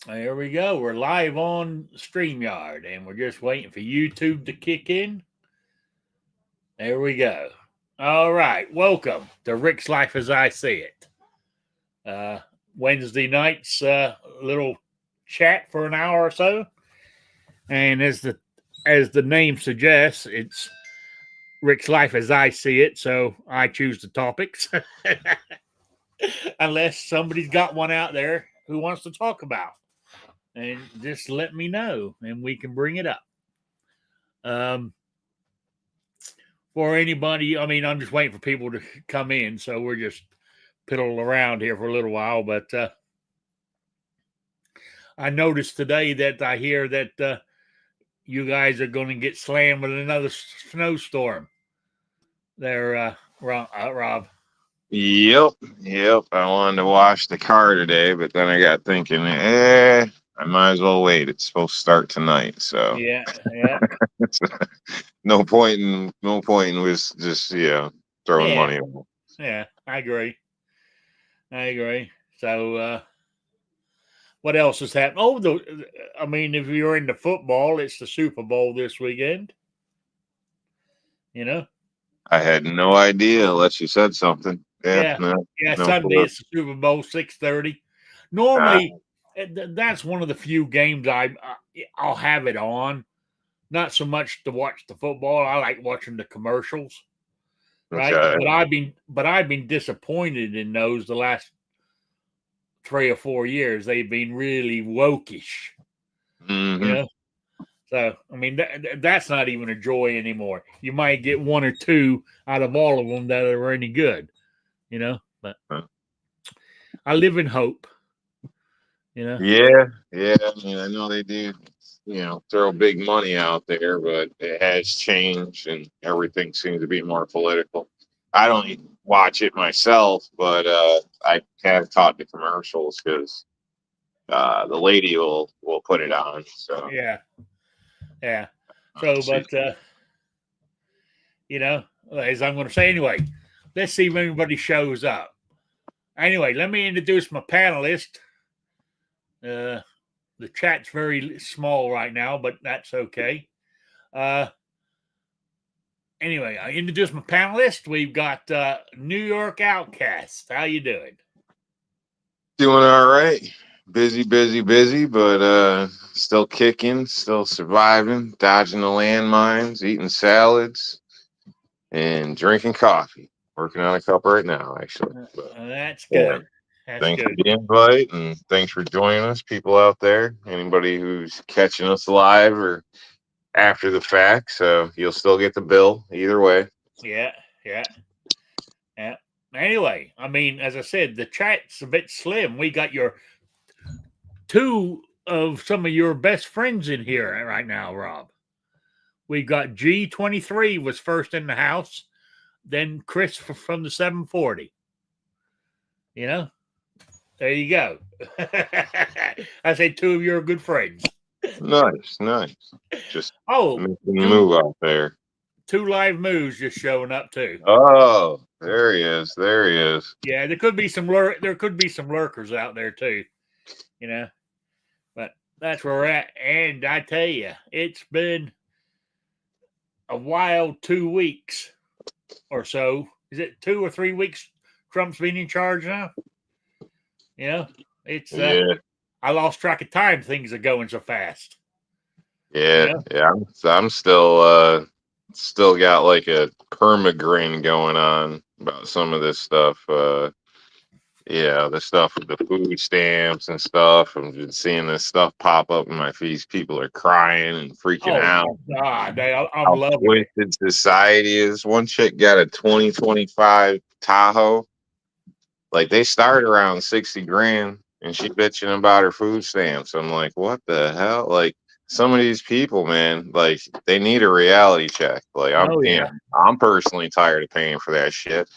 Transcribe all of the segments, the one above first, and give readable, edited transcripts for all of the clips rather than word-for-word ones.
There we go. We're live on StreamYard and we're just waiting for YouTube to kick in. There we go. All right. Welcome to Rick's Life as I See It. Wednesday night's little chat for an hour or so. And as the name suggests, it's Rick's Life as I See It. So I choose the topics. Unless somebody's got one out there who wants to talk about. And just let me know and we can bring it up. For anybody, I mean, I'm just waiting for people to come in, so we're just piddling around here for a little while. But I noticed today that I hear that you guys are going to get slammed with another snowstorm. There, Rob. Yep. I wanted to wash the car today, but then I got thinking, I might as well wait. It's supposed to start tonight, so Yeah. no point in was just throwing Yeah. money away. Yeah, I agree. So, what else has happened? I mean, if you're into football, it's the Super Bowl this weekend. You know? I had no idea unless you said something. Yeah. No Sunday clue. it's the Super Bowl, 6:30. Uh, Normally, that's one of the few games I'll have it on. Not so much to watch the football. I like watching the commercials, right? okay. But I've been disappointed in those the last 3 or 4 years. They've been really wokish, you Hmm. know. So I mean, that's not even a joy anymore. You might get one or two out of all of them that are any good, you know. But I live in hope, you know. Yeah. I mean, I know they do, throw big money out there, but it has changed, and everything seems to be more political. I don't even watch it myself, but I have caught the commercials because the lady will put it on. So Yeah, yeah. So, she's but as I'm going to say anyway, let's see if anybody shows up. Anyway, let me introduce my panelist. The chat's very small right now, but that's okay. Anyway, I introduce my panelist. We've got New York Outcast. How you doing? doing all right. Busy, but still kicking, still surviving, dodging the landmines, eating salads, and drinking coffee. Working on a cup right now, actually. But That's yeah, good. That's thanks for good. the invite, and thanks for joining us, people out there. Anybody who's catching us live or after the fact, so you'll still get the bill either way. Yeah, yeah, yeah. Anyway, I mean, as I said, the chat's a bit slim. We got your two of some of your best friends in here right now, Rob. We've got G23 was first in the house, then Chris from the 740. You know, there you go. I say two of your good friends. Nice. Just Oh, making the two move out there. two live moves just showing up too. Oh, there he is. There he is. Yeah, there could be some lurkers out there too. You know, but that's where we're at. And I tell you, it's been a wild 2 weeks or so. Is it 2 or 3 weeks? Trump's been in charge now. You know, it's Yeah. I lost track of time. Things are going so fast. You Yeah, know. yeah. I'm still got like a permagrin going on about some of this stuff. Yeah, the stuff with the food stamps and stuff. I'm just seeing this stuff pop up in my feeds. People are crying and freaking Oh out. my God, I'm How loving it. twisted society is. One chick got a 2025 Tahoe. Like they start around 60 grand, and she bitching about her food stamps. I'm like, what the hell? Like some of these people, man, like they need a reality check. Like Oh yeah, I'm personally tired of paying for that shit.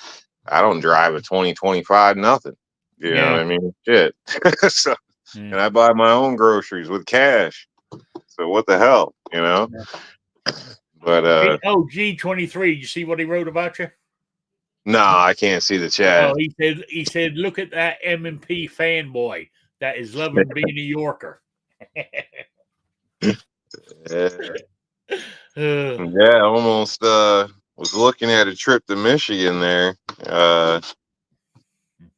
I don't drive a 2025 nothing. You know yeah. what I mean? Shit. So, Yeah. and I buy my own groceries with cash. So what the hell, you know? But G23. You see what he wrote about you? no, I can't see the Oh, chat. he said, look at that M&P fanboy. that is loving being a Yorker. Yeah, Uh, yeah, almost was looking at a trip to Michigan there.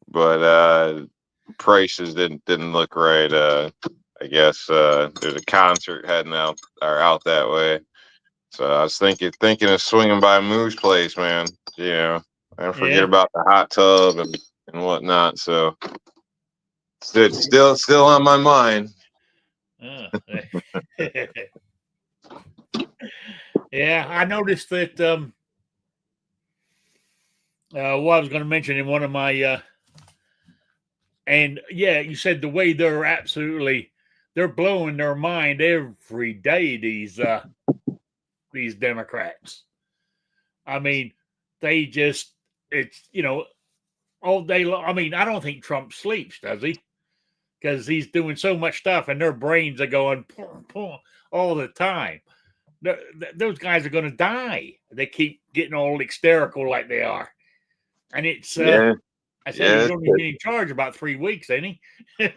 But prices didn't look right. I guess there's a concert heading out that way. So I was thinking of swinging by Moo's place, man. You know, and forget yeah. about the hot tub and whatnot. So it's still on my mind. Uh, yeah, I noticed that. What I was going to mention in one of my, and yeah, you said the way they're blowing their mind every day. These Democrats. I mean, they just it's all day long. I mean, I don't think Trump sleeps, does he? Because he's doing so much stuff, and their brains are going all the time. Those guys are going to die. They keep getting all hysterical like they are, and it's. Yeah, I said yeah, he's only been in charge about 3 weeks, ain't he?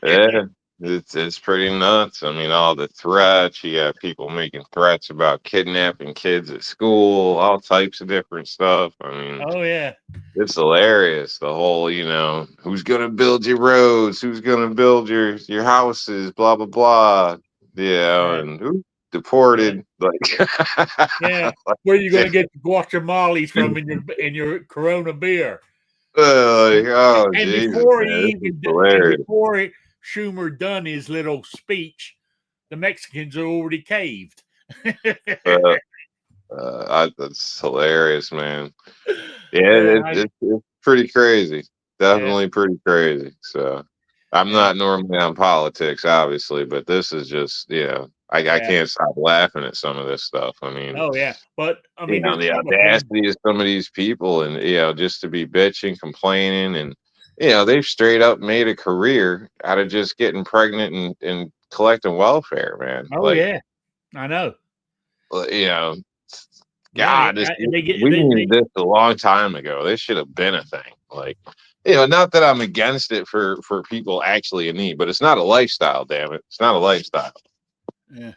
yeah. It's pretty nuts. I mean, all the threats. You got people making threats about kidnapping kids at school, all types of different stuff. I mean, Oh yeah, it's hilarious. The whole, who's gonna build your roads, who's gonna build your houses, blah blah blah. Yeah, yeah, and who yeah. deported? Like, Yeah. Where are you going to get the guacamoles from in your Corona beer? oh And Jesus, before man, he this is even and hilarious. before Schumer done his little speech, the Mexicans are already caved. Uh, that's hilarious, man. Yeah, I, it's pretty crazy. yeah, Definitely pretty crazy. So I'm yeah, not normally on politics, obviously, but this is just, I yeah. can't stop laughing at some of this stuff. I mean, Oh yeah, but I mean, there's the Republicans. audacity of some of these people and, just to be bitching, complaining, and, they've straight up made a career out of just getting pregnant and collecting welfare, man. Oh Like, yeah, I know. you know, Yeah, God, they get we needed this a long time ago. This should have been a thing. Like, not that I'm against it for people actually in need, but it's not a lifestyle. Damn it, it's not a lifestyle. yeah,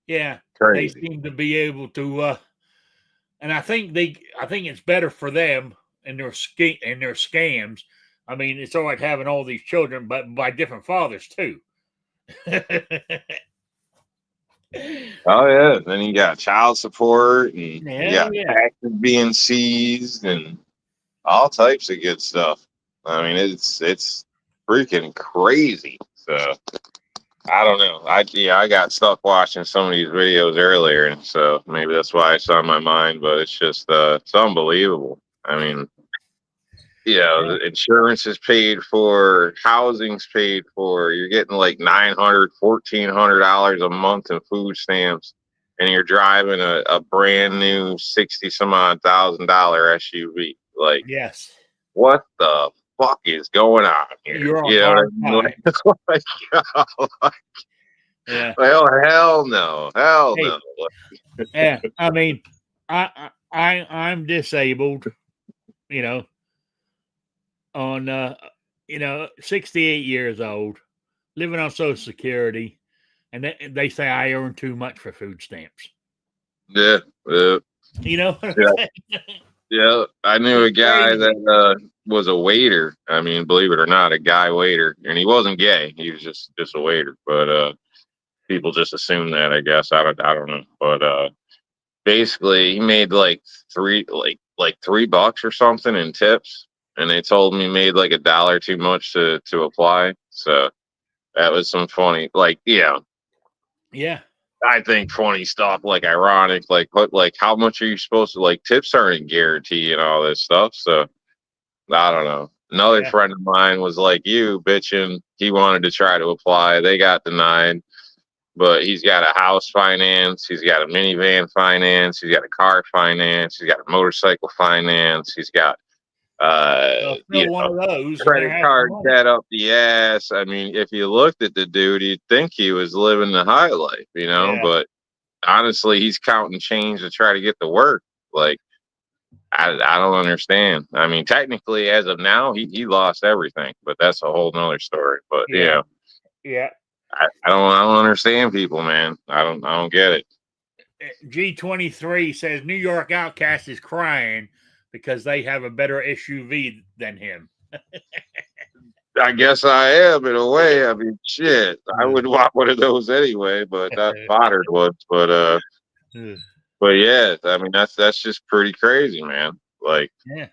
yeah. They Crazy. seem to be able to, and I think it's better for them and their scams. I mean, it's all right having all these children, but by different fathers too. Oh yeah. Then you got child support and you Hell got yeah. taxes being seized and all types of good stuff. I mean, it's freaking crazy. So I don't know. I got stuck watching some of these videos earlier, and so maybe that's why it's on my mind. But it's just it's unbelievable. I mean, Yeah. the insurance is paid for, housing's paid for. You're getting like $1,400 a month in food stamps, and you're driving a brand new 60 some odd $1,000 SUV. Like, Yes. what the fuck is going on here? You're on You know what I borrowed mean? time. Like, Yeah. well, hell no, hell Hey, no. yeah. I mean, I'm disabled, you know, on 68 years old, living on Social Security, and they say I earn too much for food stamps. Yeah, yeah, You know what I'm yeah, saying? yeah. I knew a It's guy crazy. that was a waiter. I mean, believe it or not, a guy waiter, and he wasn't gay. He was just a waiter. But people just assume that. I guess I don't know. But basically, he made like $3 or something in tips, and they told him he made like $1 too much to apply. So that was some funny, like, Yeah. I think funny stuff, like ironic, like what, like how much are you supposed to, like, tips aren't a guarantee and all this stuff. So I don't know. Another Yeah. friend of mine was like you bitching. He wanted to try to apply. They got denied, but he's got a house finance. He's got a minivan finance. He's got a car finance. He's got a motorcycle finance. He's got, Well, you still one know, of those, and they're credit having card money. debt up the ass. I mean, if you looked at the dude, you'd think he was living the high life, Yeah. but honestly, he's counting change to try to get to work. Like, I don't understand. I mean, technically, as of now, he lost everything, but that's a whole nother story. But Yeah, yeah. I don't understand people, man. I don't get it. G23 says New York Outcast is crying because they have a better SUV than him. I guess I am in a way. I mean, shit, I would want one of those anyway, but not modern ones. But yeah, I mean that's just pretty crazy, man. Like, Yeah.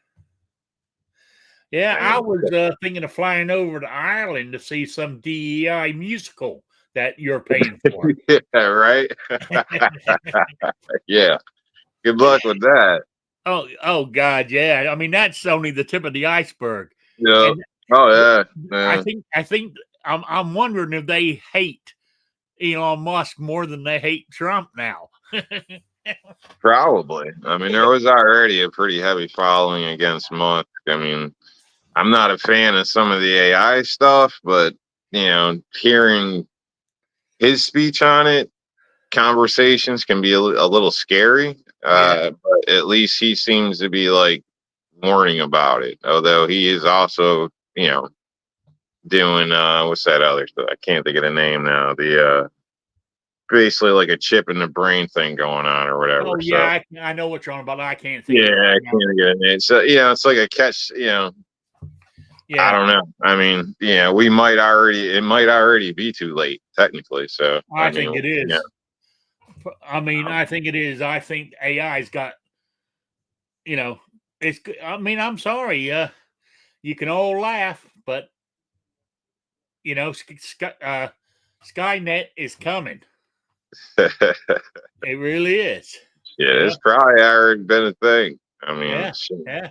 Yeah, I and, was thinking of flying over to Ireland to see some DEI musical that you're paying for. yeah, right. Yeah. Good luck with that. Oh God, yeah. I mean, that's only the tip of the iceberg. You know. And Oh yeah, I man. think I think I'm wondering if they hate Elon Musk more than they hate Trump now. Probably. I mean, there was already a pretty heavy following against Musk. I mean, I'm not a fan of some of the AI stuff, but hearing his speech on it, conversations can be a little scary. Yeah, But at least he seems to be like warning about it. Although he is also, doing what's that other stuff? I can't think of the name now. The basically like a chip in the brain thing going on or whatever. oh So yeah, I know what you're on about. I can't think yeah, of it right I now. can't get a name. So it's like a catch. I Yeah, don't know. I mean, it might already be too late technically. So I I think mean, it yeah. is. I mean, I think it is. I think AI's got, you know, it's. I mean, I'm sorry. You can all laugh, but Skynet is coming. It really is. Yeah, You know. it's probably already been a thing. I mean, Yeah, shit, yeah.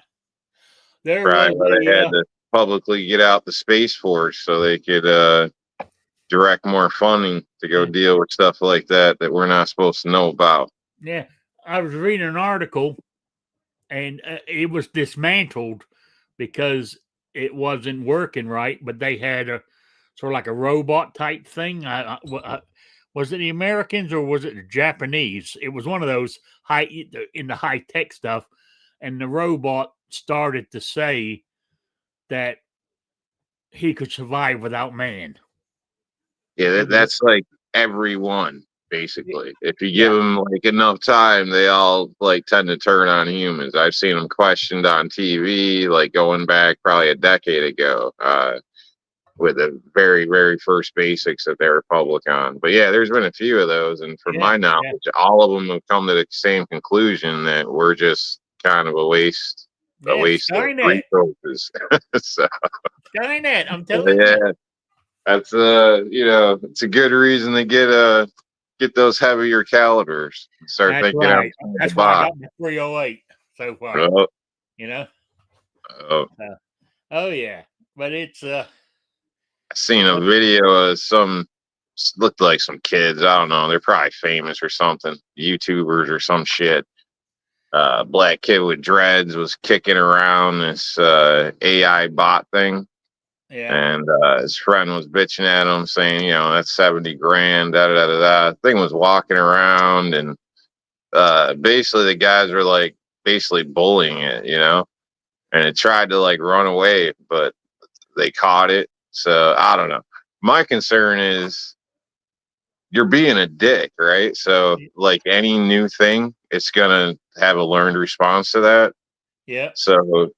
There probably was why they a had to publicly get out the Space Force so they could direct more funding to go yeah, deal with stuff like that we're not supposed to know about. yeah. I was reading an article, and it was dismantled because it wasn't working right. But they had a sort of like a robot type thing. Was it the Americans or was it the Japanese? It was one of those in the high tech stuff, and the robot started to say that he could survive without man. Yeah, It was that's like everyone basically. If you give yeah, them like enough time, they all like tend to turn on humans. I've seen them questioned on TV, like going back probably a decade ago, with the very, very first basics that they were public on. But yeah, there's been a few of those, and from yeah, my yeah, knowledge, all of them have come to the same conclusion that we're just kind of a yeah. waste of Skynet, resources. So Skynet. I'm telling you. yeah, that's it's a good reason to get those heavier calibers and start That's thinking right. outside the That's why I box. got the 308 so far. Oh, You know. oh. Oh yeah, but it's I seen a video of some looked like some kids. I don't know. They're probably famous or something, YouTubers or some shit. Black kid with dreads was kicking around this AI bot thing, yeah, and his friend was bitching at him, saying, that's 70 grand. Da da da da. Thing was walking around, and basically the guys were like basically bullying it, and it tried to like run away, but they caught it. So I don't know. My concern is you're being a dick, right? So like any new thing, it's gonna have a learned response to that. yeah, So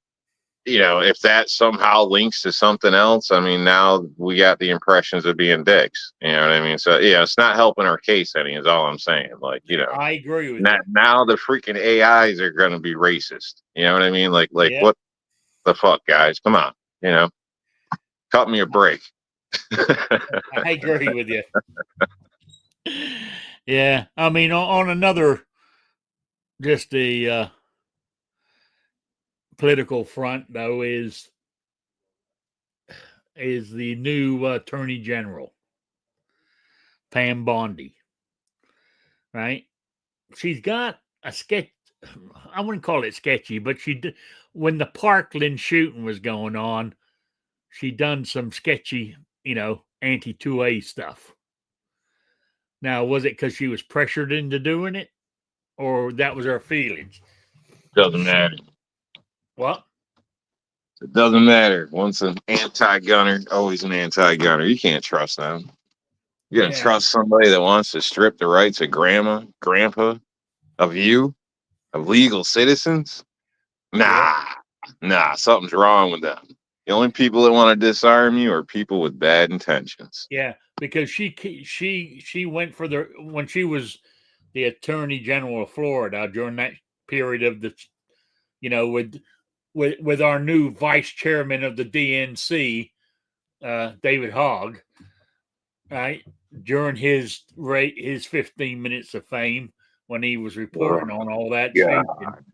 if that somehow links to something else, I mean, now we got the impressions of being dicks. You know what I mean? So yeah, it's not helping our case any. Is all I'm saying. Like I agree with now, you. now the freaking AIs are gonna be racist. You know what I mean? Like Yeah, what the fuck, guys? Come on, cut me a break. I agree with you. Yeah, I mean, on another, just the political front though is the new attorney general Pam Bondi, right? She's got a sketch. I wouldn't call it sketchy, but when the Parkland shooting was going on, she done some sketchy, anti 2A stuff. Now, was it because she was pressured into doing it, or that was her feelings? Doesn't matter. What? It doesn't matter. Once an anti-gunner, always an anti-gunner. You can't trust them. You're gonna Yeah. trust somebody that wants to strip the rights of grandma, grandpa, of you, of legal citizens? Nah, something's wrong with them. The only people that want to disarm you are people with bad intentions. Yeah, because she went for the when she was the Attorney General of Florida during that period of the, with our new Vice Chairman of the DNC, David Hogg, right? During his 15 minutes of fame when he was reporting on all that Yeah. station,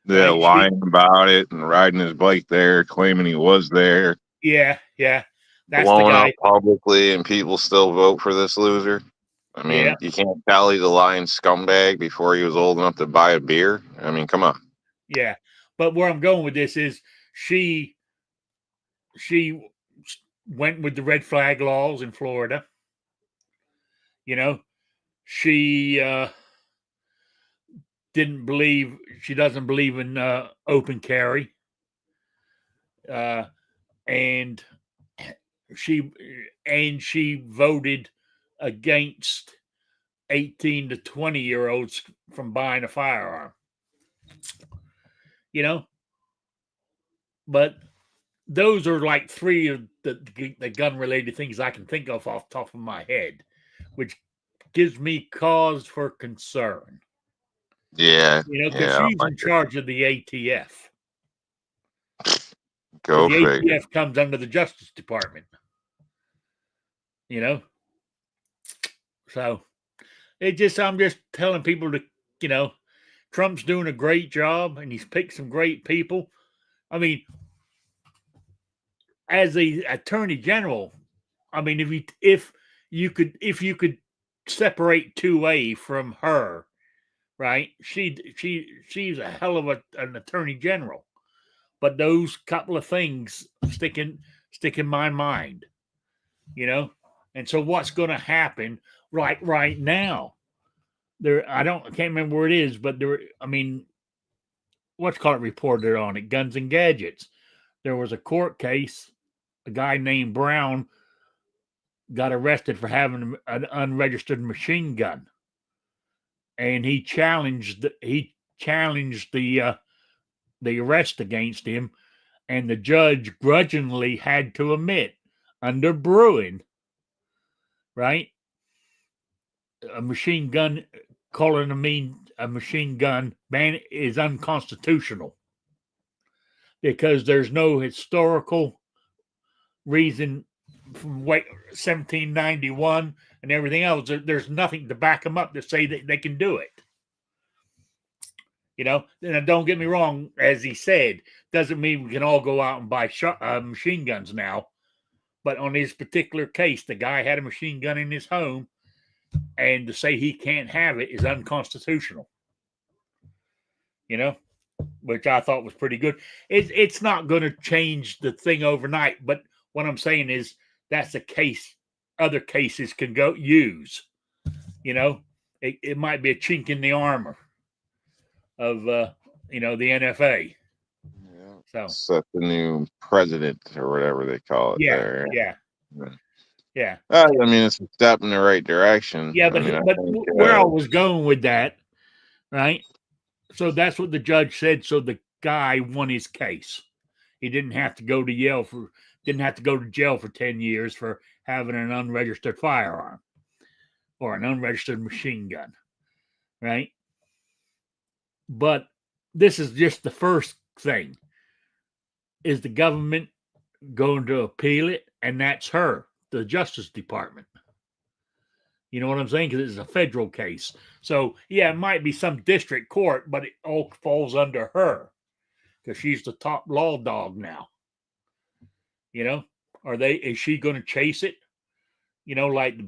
Yeah, right? lying about it and riding his bike there, claiming he was there, Yeah, that's the blowing up guy. publicly, and people still vote for this loser. I Yeah, mean, you can't tell he's a lying scumbag before he was old enough to buy a beer. I mean, come on. yeah. But where I'm going with this is she went with the red flag laws in Florida. You know, she she doesn't believe in open carry, and she voted against 18 to 20-year-olds from buying a firearm. But those are like three of the gun related things I can think of off the top of my head, which gives me cause for concern. Yeah, Because yeah, she's in charge of the ATF. go The figure. ATF comes under the Justice Department. So I'm just telling people to, Trump's doing a great job and he's picked some great people. I mean, as a attorney general, I mean, if you could separate 2A from her, right? She's a hell of an attorney general. But those couple of things stick in my mind, And so what's going to happen right now? I can't remember where it is, but what's called reported on it, Guns and Gadgets. There was a court case. A guy named Brown got arrested for having an unregistered machine gun, and he challenged the arrest against him, and the judge grudgingly had to admit under Bruin, right? A machine gun, calling a machine gun ban is unconstitutional because there's no historical reason from 1791 and everything else. There's nothing to back them up to say that they can do it. And don't get me wrong, as he said, doesn't mean we can all go out and buy machine guns now. But on this particular case, the guy had a machine gun in his home, and to say he can't have it is unconstitutional. Which I thought was pretty good. It's not going to change the thing overnight, but what I'm saying is that's a case other cases can go use. It might be a chink in the armor of the NFA. Yeah. So set the new president or whatever they call it there. Yeah. I mean, it's a step in the right direction. Yeah, but where I was going with that, right? So that's what the judge said. So the guy won his case. He didn't have to go to jail for 10 years for having an unregistered firearm or an unregistered machine gun, right? But this is just the first thing. Is the government going to appeal it? And that's her, the Justice Department. You know what I'm saying? Because it's a federal case. So, yeah, it might be some district court, but it all falls under her because she's the top law dog now. Is she going to chase it? Like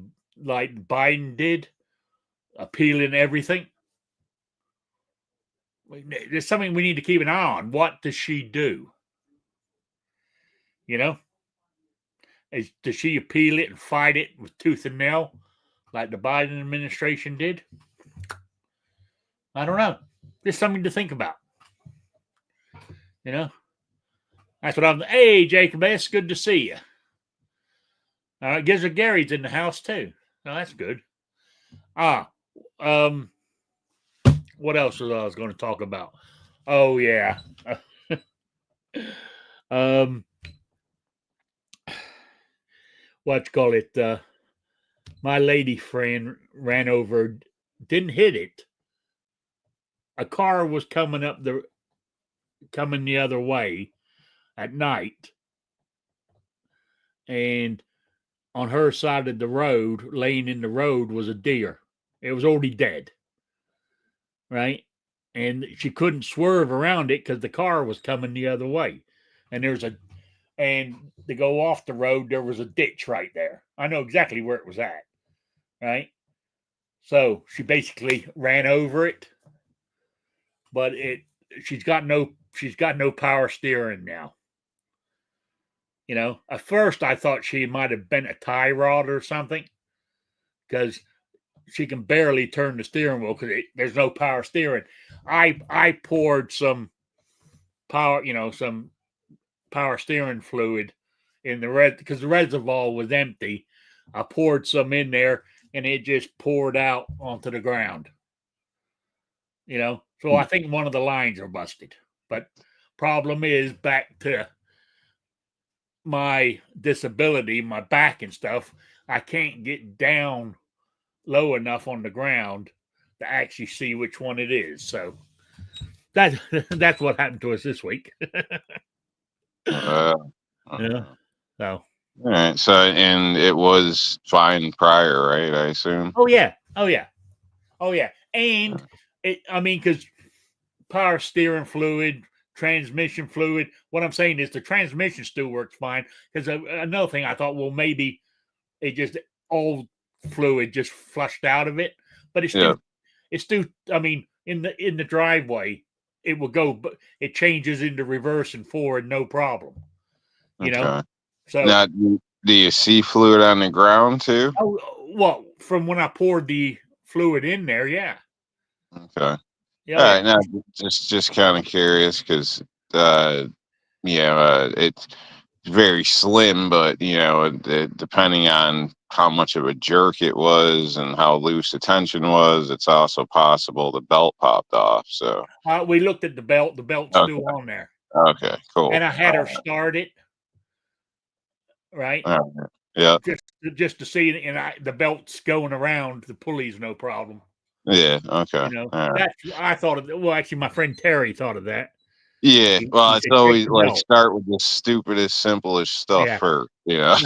Biden did, appealing everything? There's something we need to keep an eye on. What does she do? Does she appeal it and fight it with tooth and nail like the Biden administration did? I don't know. Just something to think about. You know, that's what I'm. Hey, Jacob S., good to see you. Gizzard Gary's in the house too. Oh, that's good. Um, what else was I was going to talk about? Oh yeah. um, what you call it? My lady friend ran over, didn't hit it. A car was coming the other way at night, and on her side of the road, laying in the road, was a deer. It was already dead, right? And she couldn't swerve around it because the car was coming the other way. And and to go off the road, there was a ditch right there. I know exactly where it was at, right? So she basically ran over it, but she's got no power steering now. You know, at first I thought she might have been a tie rod or something, because she can barely turn the steering wheel because there's no power steering. I poured some power steering fluid in the because the reservoir was empty. I poured some in there and it just poured out onto the ground. You know, so I think one of the lines are busted. But problem is, back to my disability, my back and stuff, I can't get down low enough on the ground to actually see which one it is. So that's what happened to us this week. Uh, Yeah. So. All right. So, and it was fine prior, right? I assume. Oh yeah. Oh yeah. Oh yeah. And because power steering fluid, transmission fluid. What I'm saying is the transmission still works fine. Because another thing, I thought, well, maybe it just all fluid just flushed out of it, but it's still. I mean, in the driveway, it will go, but it changes into reverse and forward, no problem. You know. So now, do you see fluid on the ground too? Oh, well, from when I poured the fluid in there, yeah. Okay. Yeah, All right. Now, just kind of curious because, it's very slim, but depending on how much of a jerk it was and how loose the tension was, it's also possible the belt popped off. So we looked at the belt. The belt's still on there. Okay, cool. And I had her start it, right? Yeah. Just to see, and the belt's going around. The pulley's no problem. Yeah. Okay. That's I thought of. Well, actually, my friend Terry thought of that. Yeah. Well, it's always like start with the stupidest, simplest stuff first, No.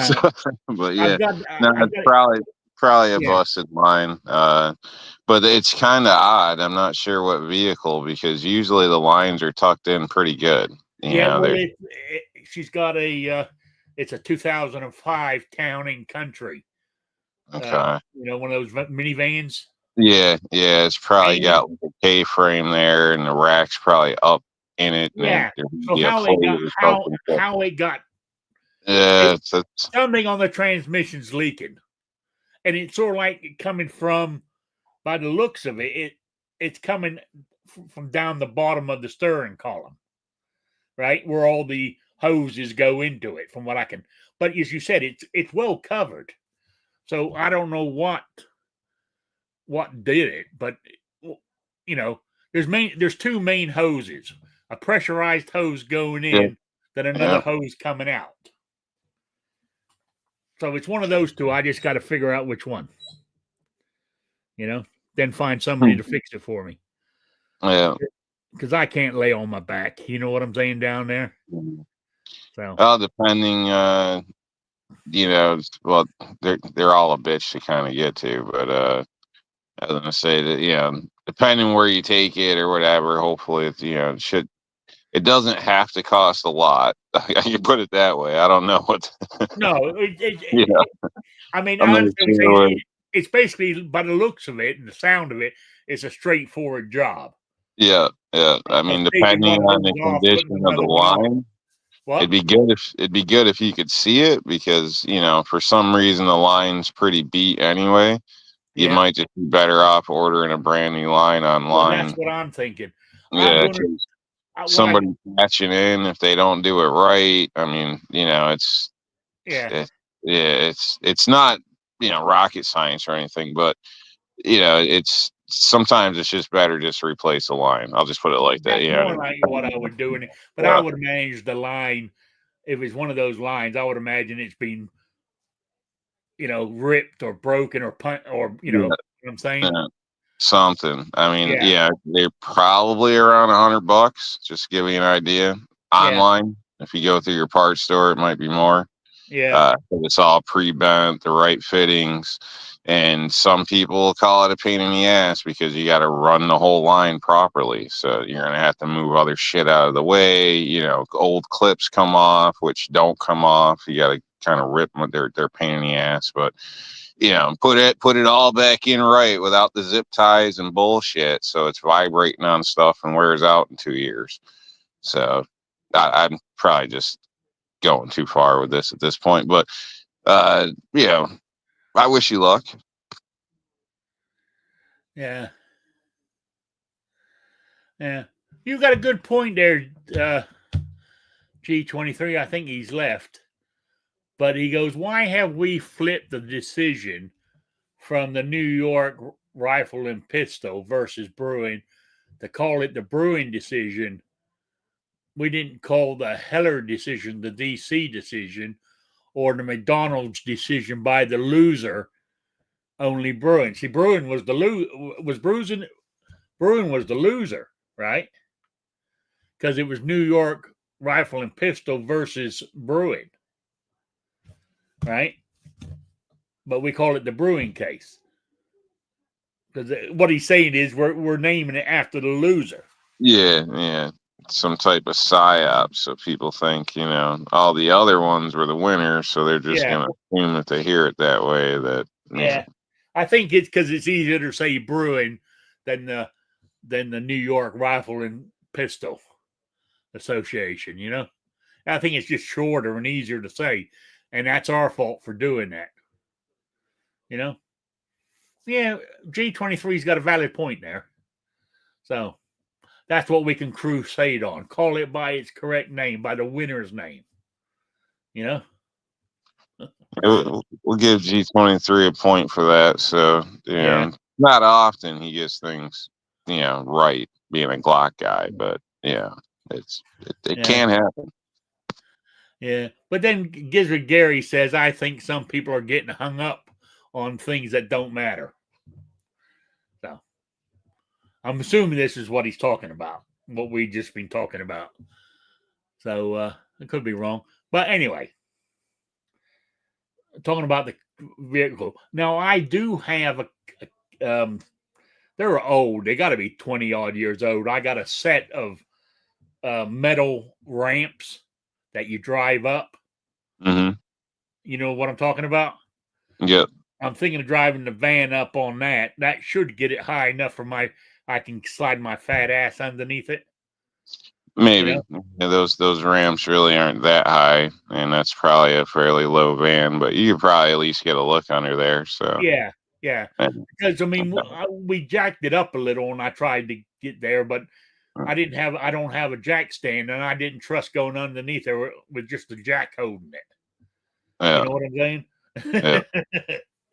But yeah, it's probably a busted line. But it's kind of odd. I'm not sure what vehicle, because usually the lines are tucked in pretty good. She's got it's a 2005 Town and Country. Okay. One of those minivans. Yeah, it's probably got like a K-frame there, and the rack's probably up in it. Yeah. So how it got something on the transmission's leaking, and it's sort of like coming from, by the looks of it, it's coming from down the bottom of the steering column, right where all the hoses go into it. From what I can, but as you said, it's well covered, so I don't know what did it, but there's two main hoses, a pressurized hose going in, then another hose coming out. So it's one of those two. I just got to figure out which one, then find somebody to fix it for me. Yeah. Because I can't lay on my back. You know what I'm saying down there? So. Well, depending, well, they're all a bitch to kind of get to, but I was gonna say that, depending where you take it or whatever, hopefully it's, it doesn't have to cost a lot. I can put it that way. I don't know what. No, I mean, it's basically, by the looks of it and the sound of it, it's a straightforward job. Yeah. I mean, depending on the condition of the line, it'd be good if you could see it, because for some reason the line's pretty beat anyway. You might just be better off ordering a brand new line online. Well, that's what I'm thinking. somebody catching in if they don't do it right. I mean, it's yeah. it's not rocket science or anything, but it's sometimes it's just better just to replace a line. I'll just put it like that. That's more like what I would do. But I would manage the line. If it's one of those lines, I would imagine it's been, ripped or broken or what I'm saying? Something. I mean, Yeah. they're probably around $100, just to give you an idea. Yeah. Online, if you go through your parts store, it might be more. Yeah. It's all pre-bent, the right fittings, and some people call it a pain in the ass because you got to run the whole line properly. So you're gonna have to move other shit out of the way. Old clips come off, which don't come off. You got to kind of rip them. They're pain in the ass, but put it all back in right without the zip ties and bullshit. So it's vibrating on stuff and wears out in 2 years. So I'm probably just going too far with this at this point, but I wish you luck. Yeah. Yeah. You got a good point there, G23. I think he's left. But he goes, why have we flipped the decision from the New York Rifle and Pistol versus Bruin to call it the Bruin decision? We didn't call the Heller decision the DC decision or the McDonald's decision by the loser, only Bruin. See, Bruin was the Bruin was the loser, right? Because it was New York Rifle and Pistol versus Bruin, right? But we call it the Bruin case. Because what he's saying is we're naming it after the loser. Yeah. Some type of psyop, so people think all the other ones were the winners, so they're just gonna assume if they hear it that way that I think it's because it's easier to say Bruin than the New York Rifle and Pistol Association. I think it's just shorter and easier to say, and that's our fault for doing that. Yeah, G23's got a valid point there. So that's what we can crusade on. Call it by its correct name, by the winner's name. We'll give G23 a point for that. So not often he gets things right, being a Glock guy, but it can happen. Yeah, but then Gizzard Gary says, I think some people are getting hung up on things that don't matter. So I'm assuming this is what he's talking about, what we just been talking about. So it could be wrong. But anyway, talking about the vehicle. Now, I do have they're old. They got to be 20 odd years old. I got a set of metal ramps that you drive up. Mm-hmm. You know what I'm talking about? Yep. I'm thinking of driving the van up on that. That should get it high enough for I can slide my fat ass underneath it. Maybe those ramps really aren't that high, and that's probably a fairly low van. But you could probably at least get a look under there. So yeah. Because we jacked it up a little, and I tried to get there, but I don't have a jack stand, and I didn't trust going underneath there with just the jack holding it. Yeah. You know what I'm saying? Yeah.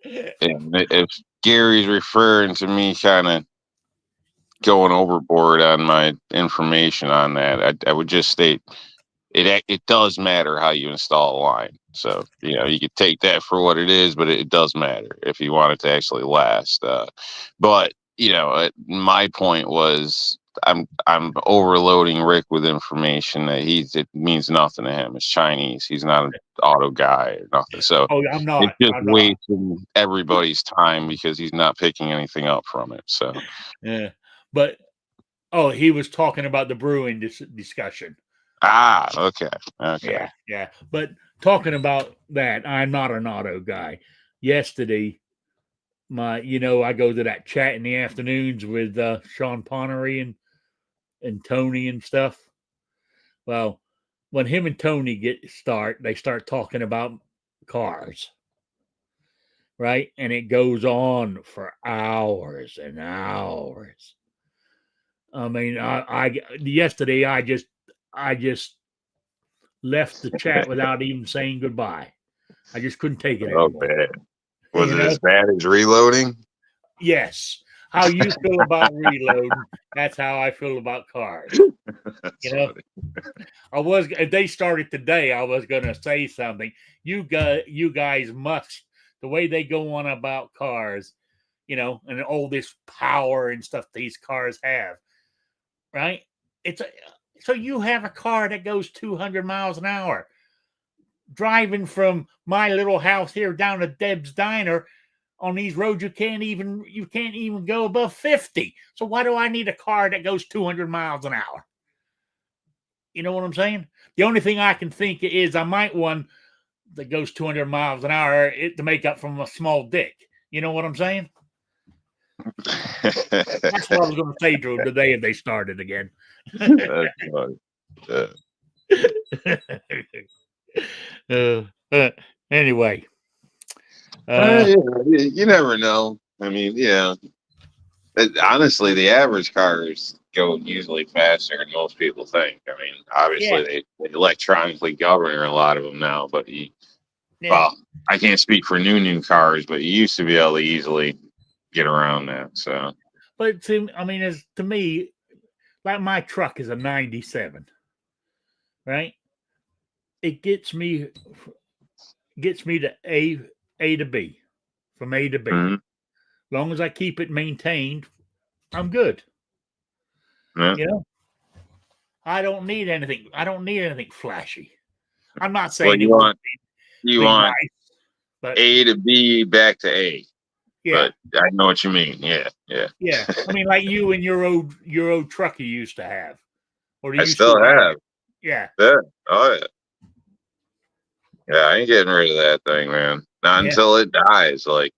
If Gary's referring to me kind of going overboard on my information on that, I would just state it does matter how you install a line. So you could take that for what it is, but it does matter if you want it to actually last. But my point was I'm overloading Rick with information that it means nothing to him. It's Chinese. He's not an auto guy or nothing. So I'm not. It's just wasting everybody's time because he's not picking anything up from it. So yeah, but he was talking about the Bruin discussion. Okay. Yeah. But talking about that, I'm not an auto guy. Yesterday, I go to that chat in the afternoons with Sean Ponnery and Tony and stuff. Well, when him and Tony they start talking about cars, right? And it goes on for hours and hours. I mean, I yesterday I just left the chat without even saying goodbye. I just couldn't take it Oh, anymore. bad. Was You it know? as bad as reloading? Yes. How you feel about reloading, that's how I feel about cars. That's You know, funny. if they started today, I was gonna say something. You guys must, the way they go on about cars, and all this power and stuff these cars have, right? So you have a car that goes 200 miles an hour. Driving from my little house here down to Deb's Diner on these roads, you can't even go above 50. So why do I need a car that goes 200 miles an hour? You know what I'm saying? The only thing I can think is I might one that goes 200 miles an hour to make up from a small dick. You know what I'm saying? That's what I was going to say to them today if they started again. That's funny. uh, anyway. Yeah, you never know. I mean, yeah. Honestly, the average cars go usually faster than most people think. I mean, Yeah. obviously they electronically govern a lot of them now, but well, I can't speak for new cars, but you used to be able to easily get around that. So, But to me, like my truck is a 97, right? It gets me to A to B, from A to B. mhm, Long as I keep it maintained, I'm good. yeah. You know, I don't need anything. I don't need anything flashy. I'm not Well, saying it won't you be want nice, but A to B back to A, yeah, but I know what you mean. Yeah, yeah. yeah. I mean, like you and your old truck you used to have, or I you still still have have. it. Yeah, Yeah. Oh yeah. Yeah, I ain't getting rid of that thing, man. Not yeah, until it dies. Like,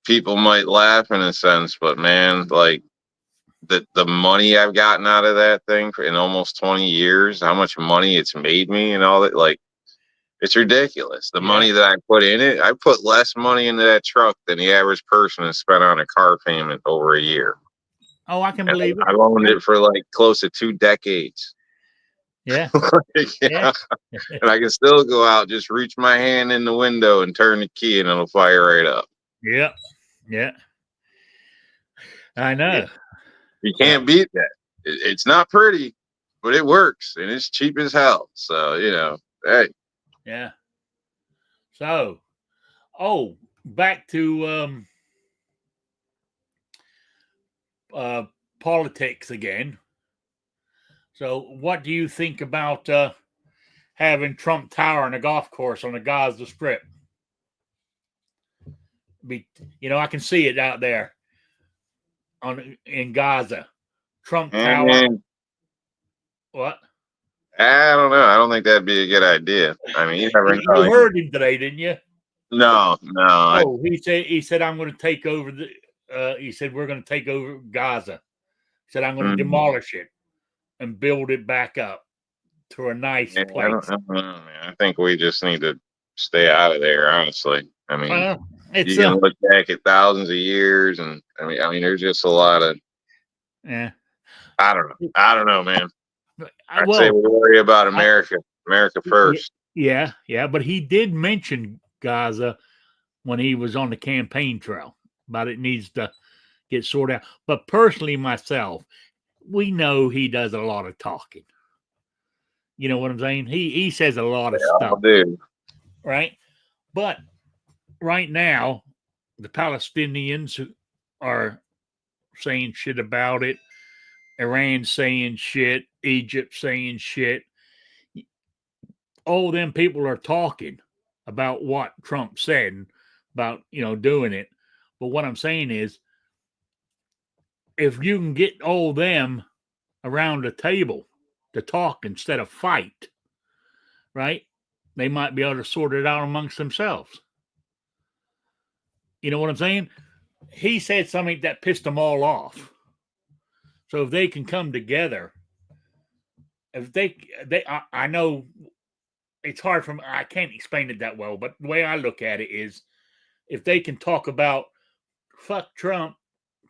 people might laugh in a sense, but man, like the money I've gotten out of that thing in almost 20 years, how much money it's made me and all that, like it's ridiculous. The yeah. money that I put in it, I put less money into that truck than the average person has spent on a car payment over a year. Oh, I can And believe it. I've owned it for like close to 2 decades. Yeah, yeah, Yeah. And I can still go out, just reach my hand in the window and turn the key and it'll fire right up. yeah, yeah. I Yeah. know. You But can't beat that. It's not pretty, but it works and it's cheap as hell. So, hey. yeah. So, back to uh politics again. So, what do you think about having Trump Tower and a golf course on the Gaza Strip? I can see it out there in Gaza. Trump Tower. And What? I don't know. I don't think that'd be a good idea. I mean, you never You know. heard him today, didn't you? No, no. Oh, he said I'm going to take over the. He said we're going to take over Gaza. He said I'm going to Mm, demolish it and build it back up to a nice yeah, place. I don't know, man. I think we just need to stay out of there, honestly. I mean, Well, you it's can look back at thousands of years, and I mean, there's just a lot of yeah. I don't know. I don't know, man. I say Well, we worry about I, America first. yeah, but he did mention Gaza when he was on the campaign trail about it needs to get sorted out. But personally, myself, we know he does a lot of talking. You know what I'm saying? He says a lot of I'll stuff, do. right? But right now, the Palestinians are saying shit about it. Iran saying shit. Egypt saying shit. All them people are talking about what Trump said about doing it. But what I'm saying is, if you can get all them around the table to talk instead of fight, right? They might be able to sort it out amongst themselves. You know what I'm saying? He said something that pissed them all off. So if they can come together, if I know it's hard for me, I can't explain it that well, but the way I look at it is if they can talk about fuck Trump,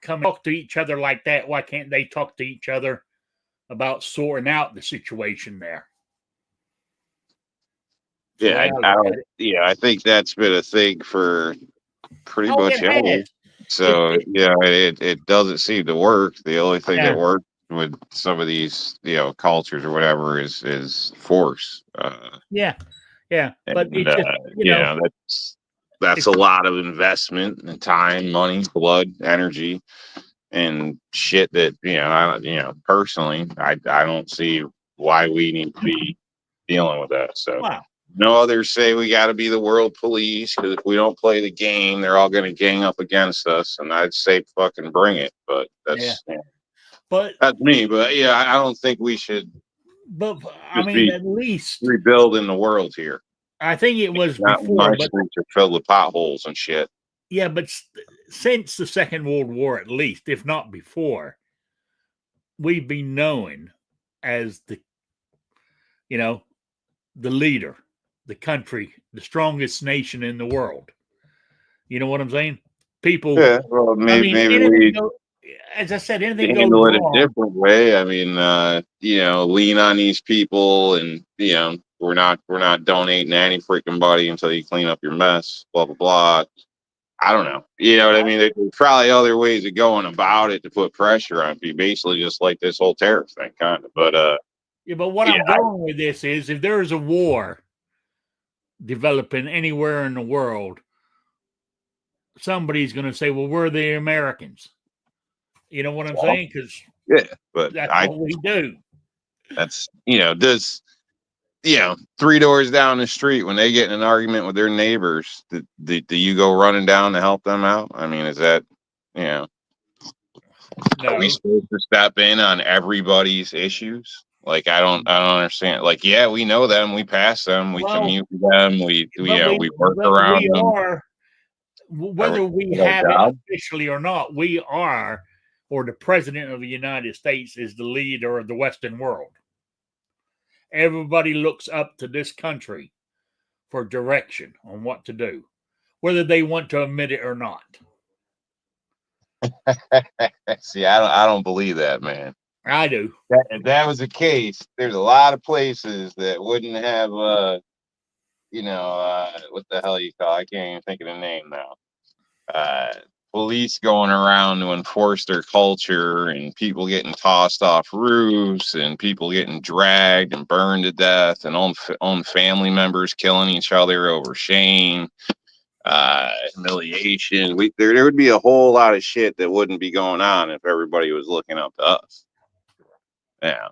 come and talk to each other like that? Why can't they talk to each other about sorting out the situation there? That's the Yeah, way I I look at don't. it. Yeah, I think that's been a thing for pretty Oh, much it ever. has. So It yeah, it doesn't seem to work. The only thing that yeah, works with some of these cultures or whatever is force. yeah, yeah. But And it's just, that's it's a lot of investment and time, money, blood, energy, and shit that personally, I don't see why we need to be dealing with that. So wow. no others say we got to be the world police because if we don't play the game, they're all going to gang up against us. And I'd say fucking bring it, but Yeah. But that's me. But yeah, I don't think we should but I just mean, be at least rebuilding the world here. I think it was Not when my before, but streets are filled with potholes and shit. yeah, but since the Second World War, at least, if not before, we've been known as you know, the leader, the country, the strongest nation in the world. You know what I'm saying? People, Yeah, well, I maybe mean, maybe anything we goes, as I said, anything goes handle it a wrong. different way. I mean, lean on these people, and we're not donating to any freaking body until you clean up your mess. Blah blah blah. I don't know. You know what I mean? There's probably other ways of going about it to put pressure on people. Basically, just like this whole tariff thing, kind of. But Yeah, but what yeah, I'm going with this is if there is a war developing anywhere in the world, somebody's going to say, well, we're the Americans. You know what I'm saying? Because yeah. But that's what we do. that's does three doors down the street when they get in an argument with their neighbors, do you go running down to help them out? I mean, is that are we No. supposed to step in on everybody's issues? Like, I don't understand. Like, yeah, we know them, we pass them, we Well, commute with them, we work but around we them. are, Are we whether we doing our have it job? officially or not, we are, or the president of the United States is the leader of the Western world. Everybody looks up to this country for direction on what to do, whether they want to admit it or not. See, I don't believe that, man. I do. If that was the case, there's a lot of places that wouldn't have what the hell you call, I can't even think of the name now. Uh, Police going around to enforce their culture, and people getting tossed off roofs, and people getting dragged and burned to death, and own family members killing each other over shame, humiliation. There would be a whole lot of shit that wouldn't be going on if everybody was looking up to us. Yeah.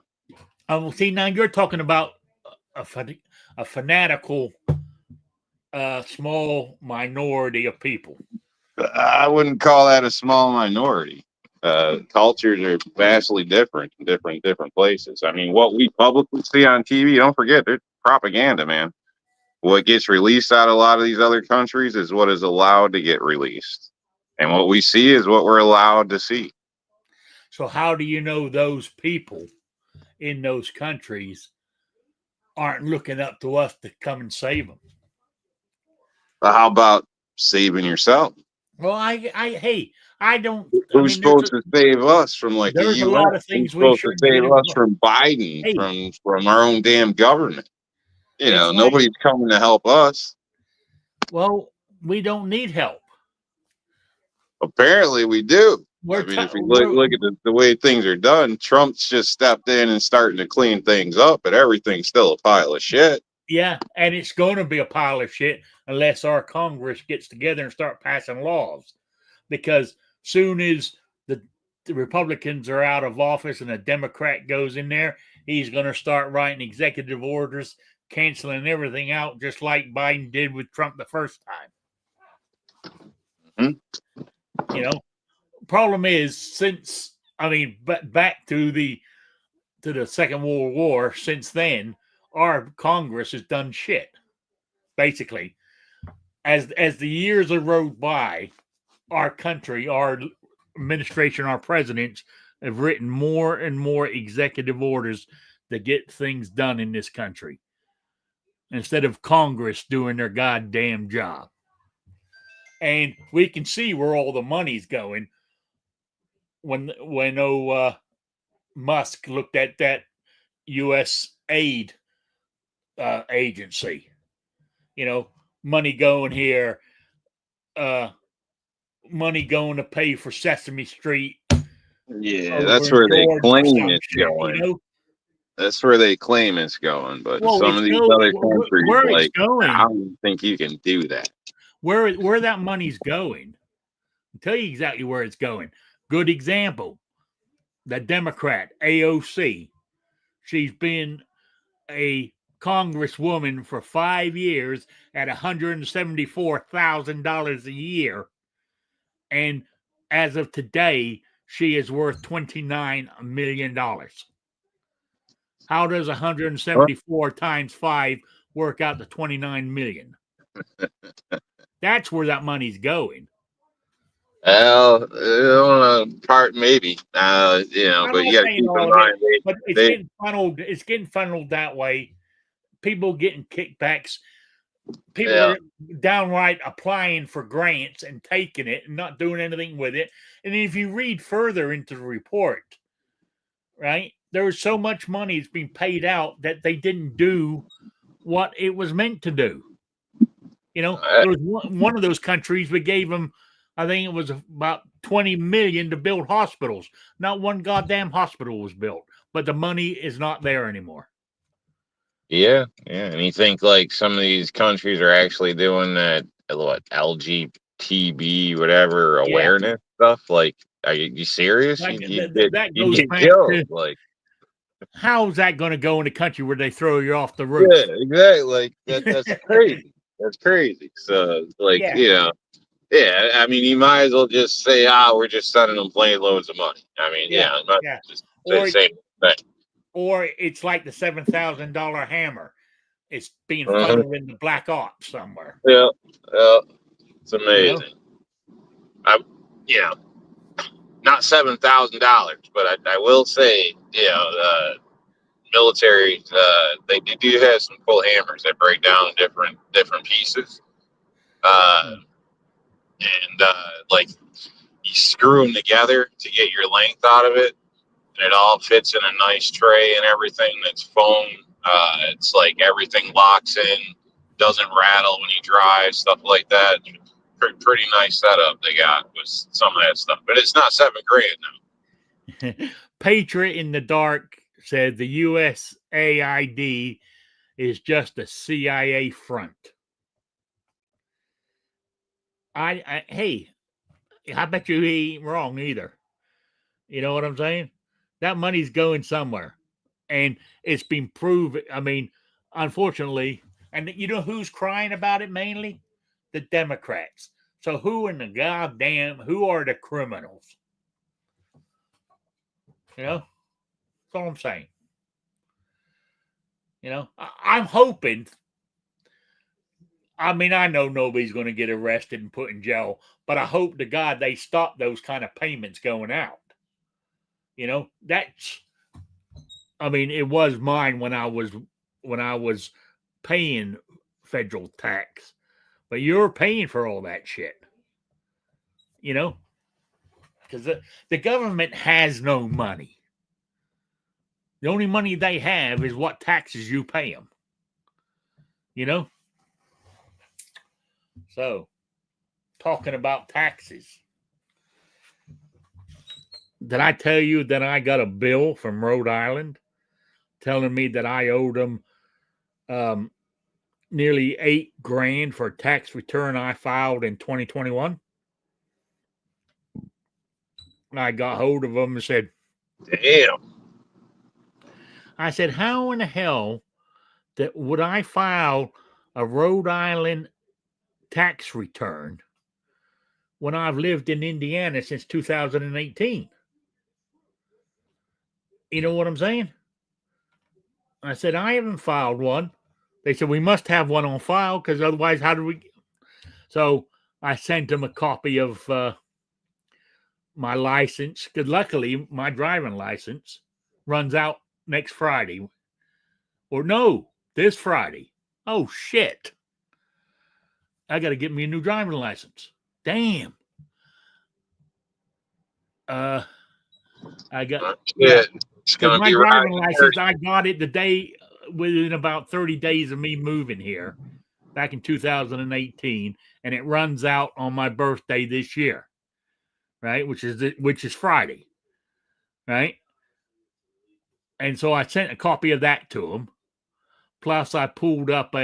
Well, see, now you're talking about a fanatical, small minority of people. I wouldn't call that a small minority. Cultures are vastly different in different places. I mean, what we publicly see on TV, don't forget, there's propaganda, man. What gets released out of a lot of these other countries is what is allowed to get released. And what we see is what we're allowed to see. So, how do you know those people in those countries aren't looking up to us to come and save them? But how about saving yourself? Well, hey, I don't. I Who's mean, there's supposed to save us from like the there's a UN? lot of Who's things we supposed to should save get us involved. from Biden, Hey, from our own damn government? it's like, Nobody's coming to help us. well, we don't need help. Apparently, we do. We're, I mean, if we look at the way things are done, Trump's just stepped in and starting to clean things up, but everything's still a pile of shit. yeah, and it's going to be a pile of shit unless our Congress gets together and start passing laws. Because soon as the Republicans are out of office and a Democrat goes in there, he's going to start writing executive orders, canceling everything out, just like Biden did with Trump the first time. Mm-hmm. Problem is, but back to the Second World War, since then, our Congress has done shit. Basically, as the years have rolled by, our country, our administration, our presidents have written more and more executive orders to get things done in this country instead of Congress doing their goddamn job. And we can see where all the money's going. when Musk looked at that U.S. aid agency, money going here, money going to pay for Sesame Street Yeah, over that's in where they Georgia or claim some it's shit, going. That's where they claim it's going. But in Well, some it's of these go other countries, where it's like, how going, do you think you can do that? where that money's going. I'll tell you exactly where it's going. Good example. The Democrat AOC. She's been a congresswoman for 5 years at $174,000 a year. And as of today, she is worth $29 million. How does 174 times 5 work out to 29 million? That's where that money's going. Well, part maybe, I'm but you not got to saying keep in all of it, mind but it's they getting funneled. It's getting funneled that way. People getting kickbacks. People yeah, are downright applying for grants and taking it and not doing anything with it. And if you read further into the report, right, there was so much money that's being paid out that they didn't do what it was meant to do. uh, There was one of those countries we gave them, I think it was about 20 million to build hospitals. Not one goddamn hospital was built, but the money is not there anymore. yeah, and you think like some of these countries are actually doing that, what, LGTB whatever Yeah. awareness stuff? Like, are you serious? Like that You goes get back killed. to Like, how's that going to go in a country where they throw you off the yeah, roof? exactly. Like that's crazy. That's crazy. So, like, Yeah. yeah. I mean, you might as well just say, we're just sending them plain loads of money. I mean, Yeah. I'm not Yeah. just say the Or same thing. or it's like the $7,000 hammer. It's being Mhm. funneled into black ops somewhere. Yeah, yeah, it's You know? amazing. I'm, you know, not $7,000, but I will say, military, they do have some cool hammers that break down different pieces, and like you screw them together to get your length out of it, and it all fits in a nice tray and everything. That's foam. It's like everything locks in, doesn't rattle when you drive, stuff like that. Pretty nice setup they got with some of that stuff, but it's not $7,000 now. Patriot in the Dark said the USAID is just a CIA front. Hey, I bet you he ain't wrong either. You know what I'm saying? That money's going somewhere, and it's been proven. I mean, unfortunately, and you know who's crying about it mainly? The Democrats. So who in the who are the criminals? That's all I'm saying. I'm hoping. I mean, I know nobody's going to get arrested and put in jail, but I hope to God they stop those kind of payments going out. That's. I mean, it was mine when I was paying federal tax, but you're paying for all that shit. Because the government has no money. The only money they have is what taxes you pay them. So, talking about taxes, did I tell you that I got a bill from Rhode Island telling me that I owed them nearly $8,000 for a tax return I filed in 2021? I got hold of them and said, Damn. I said, how in the hell that would I file a Rhode Island tax return when I've lived in Indiana since 2018? You know what I'm saying? I said, I haven't filed one. They said, we must have one on file because otherwise, how do we? So I sent them a copy of my license because luckily my driving license runs out next Friday. Or no, this Friday. Oh, shit. I got to get me a new driving license. Damn. I got Yeah, it's because gonna my be driving riding license, I got it the day within about 30 days of me moving here back in 2018, and it runs out on my birthday this year, right? Which is Friday, right? And so I sent a copy of that to him. Plus, I pulled up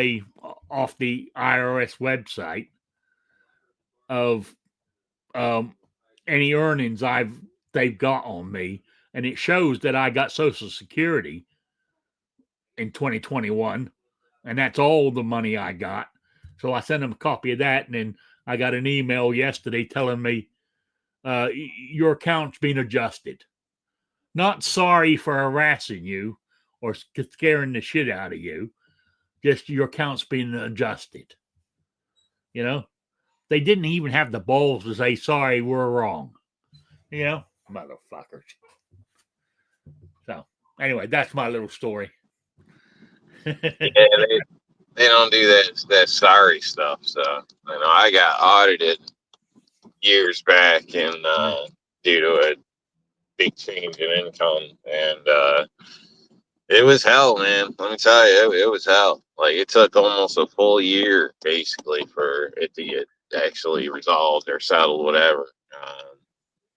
off the IRS website of any earnings they've got on me, and it shows that I got Social Security in 2021, and that's all the money I got. So I sent them a copy of that, and then I got an email yesterday telling me your account's been adjusted. Not sorry for harassing you or scaring the shit out of you. Just your account's been adjusted. You know, they didn't even have the balls to say sorry, we're wrong. You know, motherfuckers. So anyway, that's my little story. Yeah, they don't do that sorry stuff. So you know, I got audited years back, and due to a big change in income, and it was hell, man. Let me tell you, it was hell. Like it took almost a full year, basically, for it to get actually resolved or settled, whatever.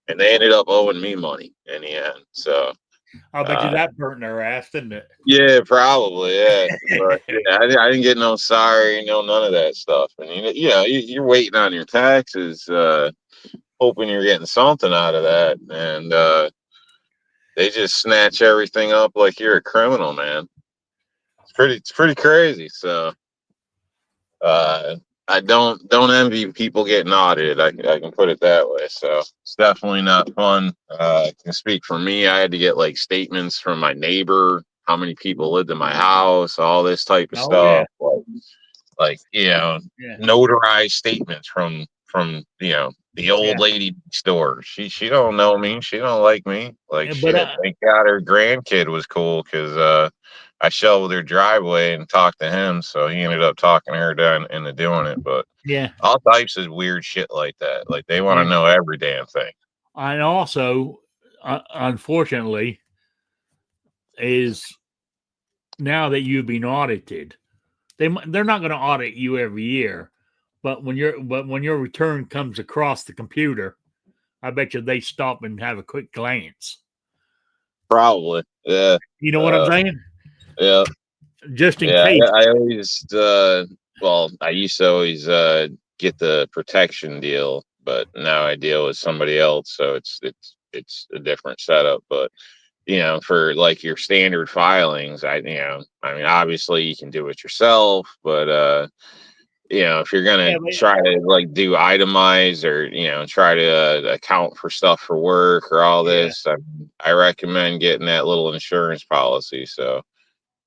And they ended up owing me money in the end. So I'll bet you that burnt their ass, didn't it? yeah, probably, yeah. But yeah, I didn't get no sorry, no none of that stuff. And you know, you're waiting on your taxes, hoping you're getting something out of that, and they just snatch everything up like you're a criminal, man. It's pretty crazy. So I don't envy people getting audited. I can put it that way. So it's definitely not fun. I can speak for me. I had to get like statements from my neighbor, how many people lived in my house, all this type of Oh yeah, stuff. Like you know, yeah. notarized statements from you know the old Yeah. lady next door. She don't know me. She don't like me. Like But shit. Thank God her grandkid was cool because I shoveled her driveway and talked to him, so he ended up talking her down into doing it. But yeah, all types of weird shit like that. Like they want yeah. to know every damn thing. And also, unfortunately, is now that you've been audited, they're not going to audit you every year, but when your return comes across the computer, I bet you they stop and have a quick glance. Probably. Yeah. You know what I'm saying? Yeah. Just in Yeah. case. I always well, I used to always get the protection deal, but now I deal with somebody else, so it's a different setup. But you know, for like your standard filings, I mean, obviously you can do it yourself, but you know, if you're gonna Yeah, but, try to like do itemize or try to account for stuff for work or all yeah, this, I recommend getting that little insurance policy. So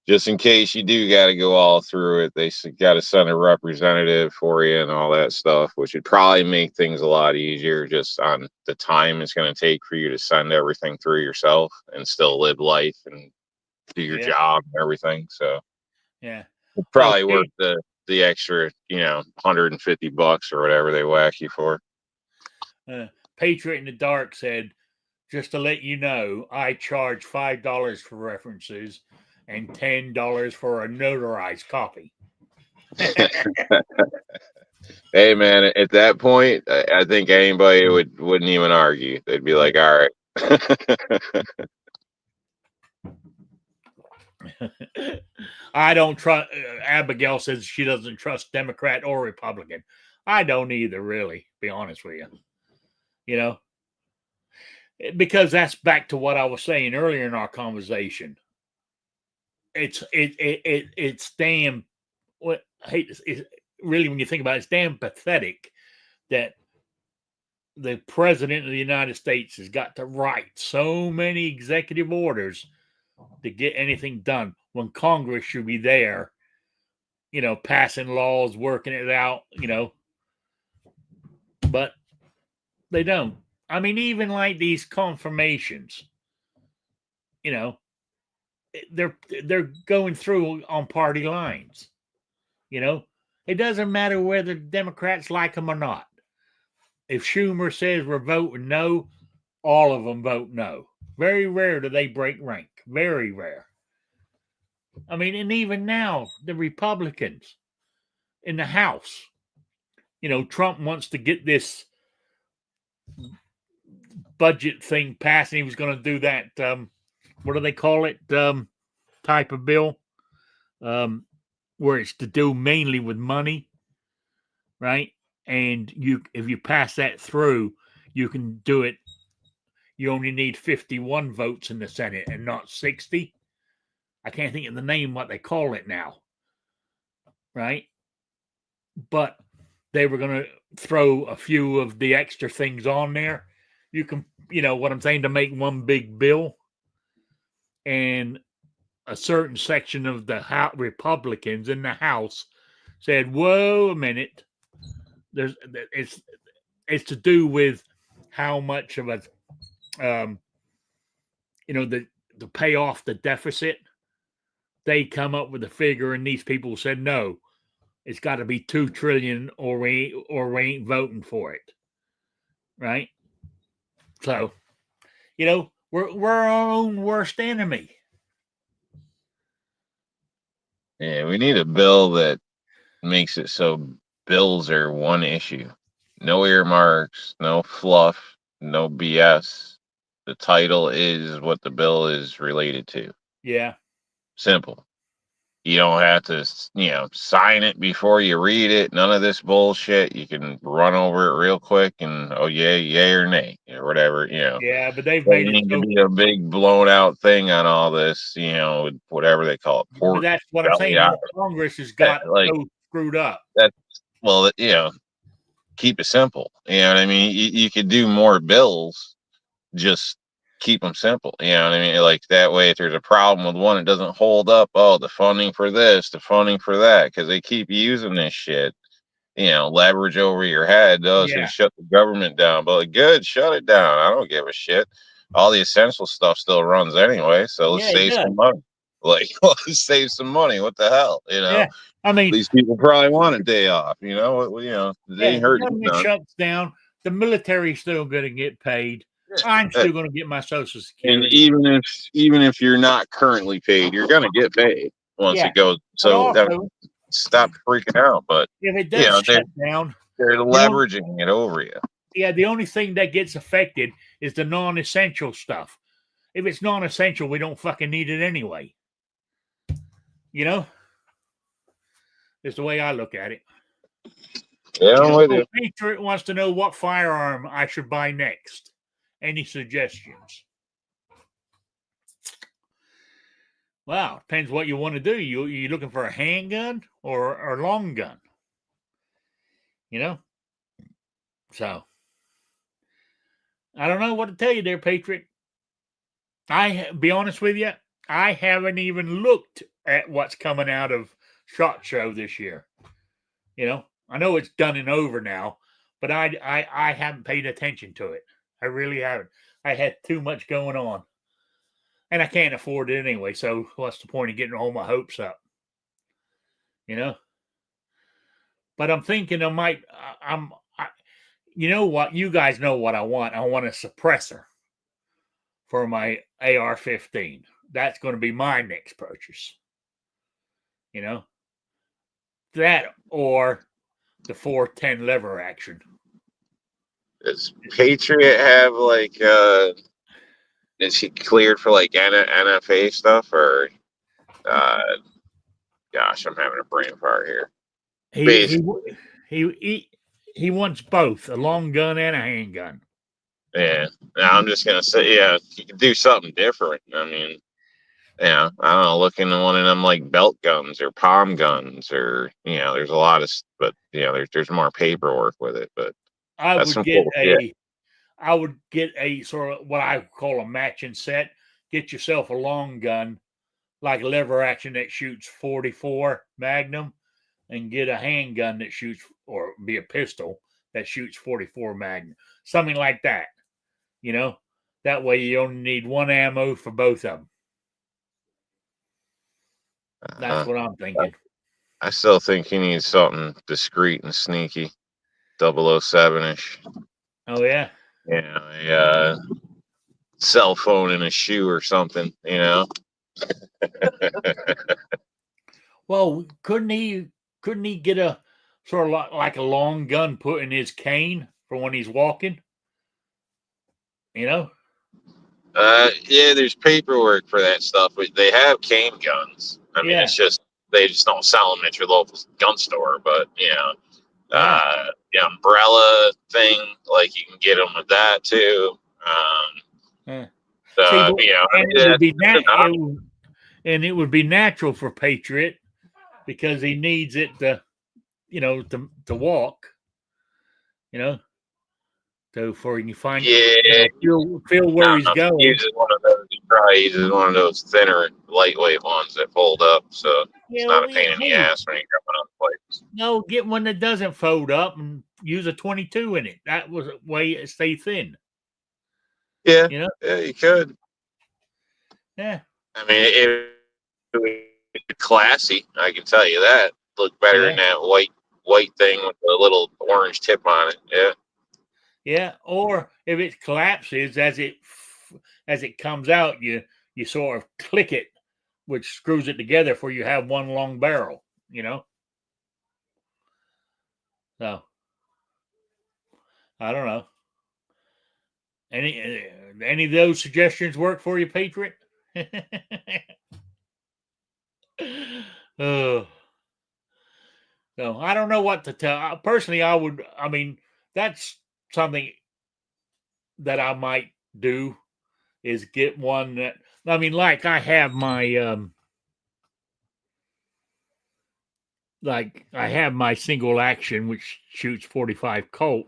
just in case you do got to go all through it, they got to send a representative for you and all that stuff, which would probably make things a lot easier just on the time it's going to take for you to send everything through yourself and still live life and do your yeah, job and everything. So yeah. it's Oh, probably worth the extra, $150 or whatever they whack you for. Patriot in the Dark said, just to let you know, I charge $5 for references and $10 for a notarized copy. Hey man, at that point, I think anybody wouldn't even argue. They'd be like, all right. I don't trust. Abigail says she doesn't trust Democrat or Republican. I don't either, really. Be honest with you. You know, because that's back to what I was saying earlier in our conversation. It's damn. What I hate this is really when you think about it, it's damn pathetic that the president of the United States has got to write so many executive orders to get anything done when Congress should be there, passing laws, working it out, but they don't. I mean, even like these confirmations, you know, they're going through on party lines. It doesn't matter whether Democrats like them or not. If Schumer says we're voting no, all of them vote no. Very rare do they break rank. Very rare. I mean, and even now, the Republicans in the House, Trump wants to get this budget thing passed, and he was going to do that. What do they call it? Type of bill, where it's to do mainly with money, right? And if you pass that through, you can do it. You only need 51 votes in the Senate and not 60. I can't think of the name what they call it now, right? But they were going to throw a few of the extra things on there. You can, what I'm saying, to make one big bill. And a certain section of the Republicans in the House said, "Whoa, a minute! It's to do with how much of a, to pay off the deficit." They come up with a figure, and these people said, "No, it's got to be $2 trillion, or we ain't voting for it." Right? So, we're our own worst enemy. Yeah, we need a bill that makes it so bills are one issue. No earmarks, no fluff, no BS. The title is what the bill is related to. Yeah. Simple. You don't have to, sign it before you read it. None of this bullshit. You can run over it real quick and, yay or nay, or whatever, Yeah, but they've There made it need to so. be a big blown out thing on all this, whatever they call it. But that's what I'm saying. Congress has got so screwed up. Well, keep it simple. You know what I mean? You could do more bills, just keep them simple. You know what I mean? Like that way, if there's a problem with one, it doesn't hold up. Oh, the funding for this, the funding for that, because they keep using this shit. Leverage over your head. So shut the government down. But good, shut it down. I don't give a shit. All the essential stuff still runs anyway. So let's save some money. Let's save some money. What the hell? Yeah. I mean, these people probably want a day off. They ain't hurt. The government shuts down. The military's still going to get paid. I'm still going to get my Social Security. And even if you're not currently paid, you're going to get paid once it goes. So stop freaking out. But if it does shut down, they're leveraging it over you. Yeah, the only thing that gets affected is the non-essential stuff. If it's non-essential, we don't fucking need it anyway. It's the way I look at it. Yeah, I'm with you. Patriot wants to know what firearm I should buy next. Any suggestions? Well, depends what you want to do. You looking for a handgun or a long gun? So I don't know what to tell you there, Patriot. Be honest with you, I haven't even looked at what's coming out of SHOT Show this year. I know it's done and over now, but I haven't paid attention to it. I really haven't. I had too much going on, and I can't afford it anyway. So what's the point of getting all my hopes up? But I'm thinking you know what? You guys know what I want. I want a suppressor for my AR-15. That's going to be my next purchase. That or the 410 lever action. Does Patriot have is he cleared for NFA stuff or gosh, I'm having a brain fart here. He wants both, a long gun and a handgun. Yeah. Now I'm just gonna say, you can do something different. I mean, I don't know, looking at one of them belt guns or palm guns or there's a lot of, but there's more paperwork with it. But I would get a sort of what I call a matching set. Get yourself a long gun, like a lever action that shoots 44 Magnum, and get a handgun that shoots, or be a pistol that shoots 44 Magnum, something like that. That way you only need one ammo for both of them. That's what I'm thinking. I still think he needs something discreet and sneaky, 007-ish. Oh yeah. Yeah. cell phone in a shoe or something, you know. Well, couldn't he get a sort of like a long gun put in his cane for when he's walking? You know? Yeah, there's paperwork for that stuff, but they have cane guns. I mean, Yeah, it's just they just don't sell them at your local gun store. But yeah. the umbrella thing, like you can get them with that too. Yeah. See, but, I and mean, that's an option. it would be natural for Patriot because he needs it to, to walk, you know, to for he can find, Yeah, feel I where don't he's know. If he going. uses one of those. He probably uses one of those thinner, lightweight ones that fold up, so it's Yeah, not a well, pain in the hey, ass when you're going on places. no, get one that doesn't fold up and use a 22 in it. That was a way it stay thin. Yeah, You know? yeah, you could. Yeah, I mean, it would be classy. I can tell you that. Look better yeah, than that white thing with the little orange tip on it. Yeah. yeah. Or if it collapses as it comes out, you sort of click it, which screws it together for you have one long barrel. You know? So I don't know. Any of those suggestions work for you, Patriot? Oh, no, I don't know what to tell. Personally, I would. I mean, that's something that I might do is get one that. I mean, like I have my like I have my single action which shoots 45 Colt.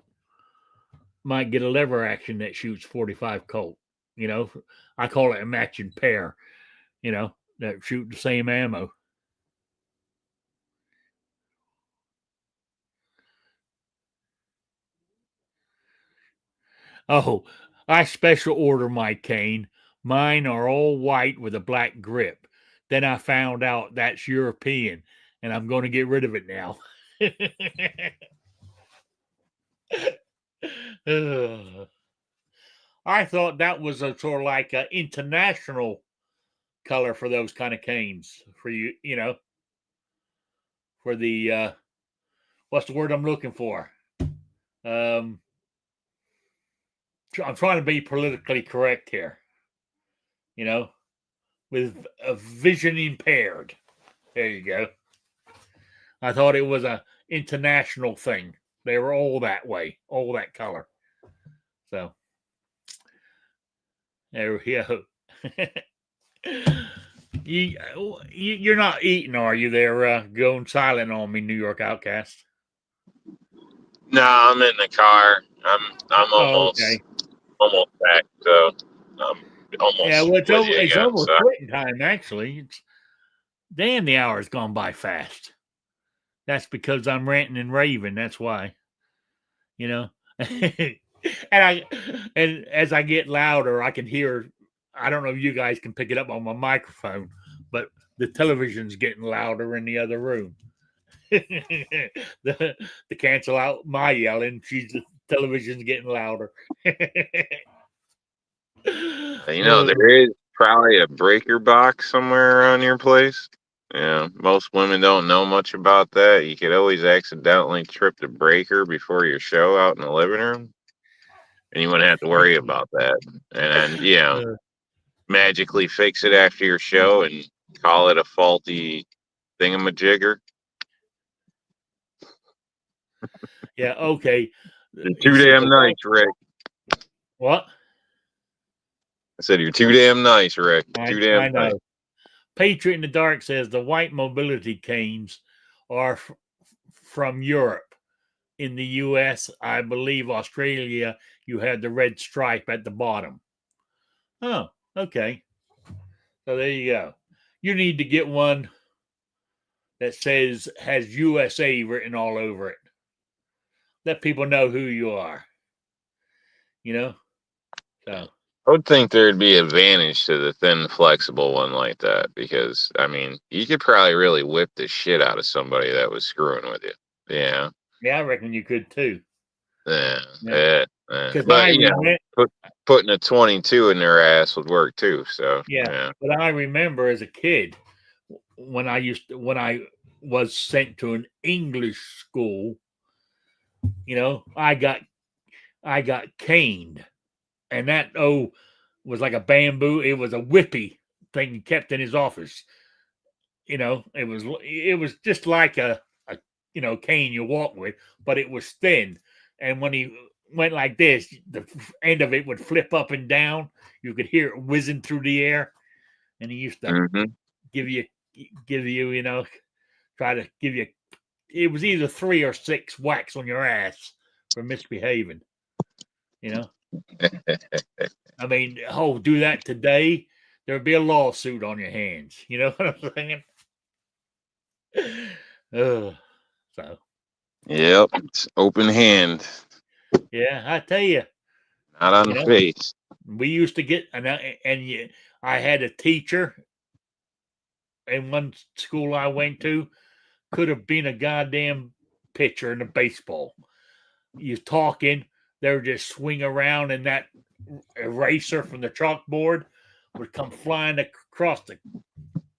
Might get a lever action that shoots 45 Colt. You know, I call it a matching pair. You know, that shoot the same ammo. Oh, I special order my cane. Mine are all white with a black grip. Then I found out that's European, and I'm going to get rid of it now. I thought that was a sort of like an international color for those kind of canes for you, for the what's the word I'm looking for? Um, I'm trying to be politically correct here, you know, with a vision impaired. There you go. I thought it was a international thing. They were all that way, all that color. So there we go. You're not eating, are you? There, going silent on me, New York Outcast. No, I'm in the car. I'm Oh, okay. almost back. So I'm Yeah, almost well, with you it's again. almost So quitting time. Actually, it's damn the hour's gone by fast. That's because I'm ranting and raving. That's why, you know. and and as I get louder, I can hear. I don't know if you guys can pick it up on my microphone, but the television's getting louder in the other room. To cancel out my yelling, the television's getting louder. there is probably a breaker box somewhere around your place. Yeah, most women don't know much about that. You could always accidentally trip the breaker before your show out in the living room, and you wouldn't have to worry about that. And then, Uh, magically fix it after your show and call it a faulty thingamajigger. yeah, okay. You're He too said damn the nice, Rick. what? I said you're too damn nice, Rick. Too damn I nice. know. Patriot in the Dark says the white mobility canes are from Europe. In the US, I believe Australia, you had the red stripe at the bottom. Oh, okay. So there you go. You need to get one that has USA written all over it. Let people know who you are. You know? So I would think there'd be advantage to the thin, flexible one like that because, I mean, you could probably really whip the shit out of somebody that was screwing with you. Yeah. yeah, I reckon you could too. Yeah. Yeah. Yeah. Yeah. Because But, I remember put putting a 22 in their ass would work too. So Yeah. But I remember as a kid when I was sent to an English school, I got caned, and that was like a bamboo. It was a whippy thing he kept in his office. It was just like a cane you walk with, but it was thin. And when he went like this, the end of it would flip up and down. You could hear it whizzing through the air. And he used to give you, try to give you. It was either 3 or 6 whacks on your ass for misbehaving. I mean, do that today, there'd be a lawsuit on your hands. You know what I'm saying? So. Yep, it's open hand, Yeah, I tell you, not on the face. we used to get, I had a teacher in one school I went to, could have been a goddamn pitcher in a baseball. You talking, they would just swing around, and that eraser from the chalkboard would come flying across the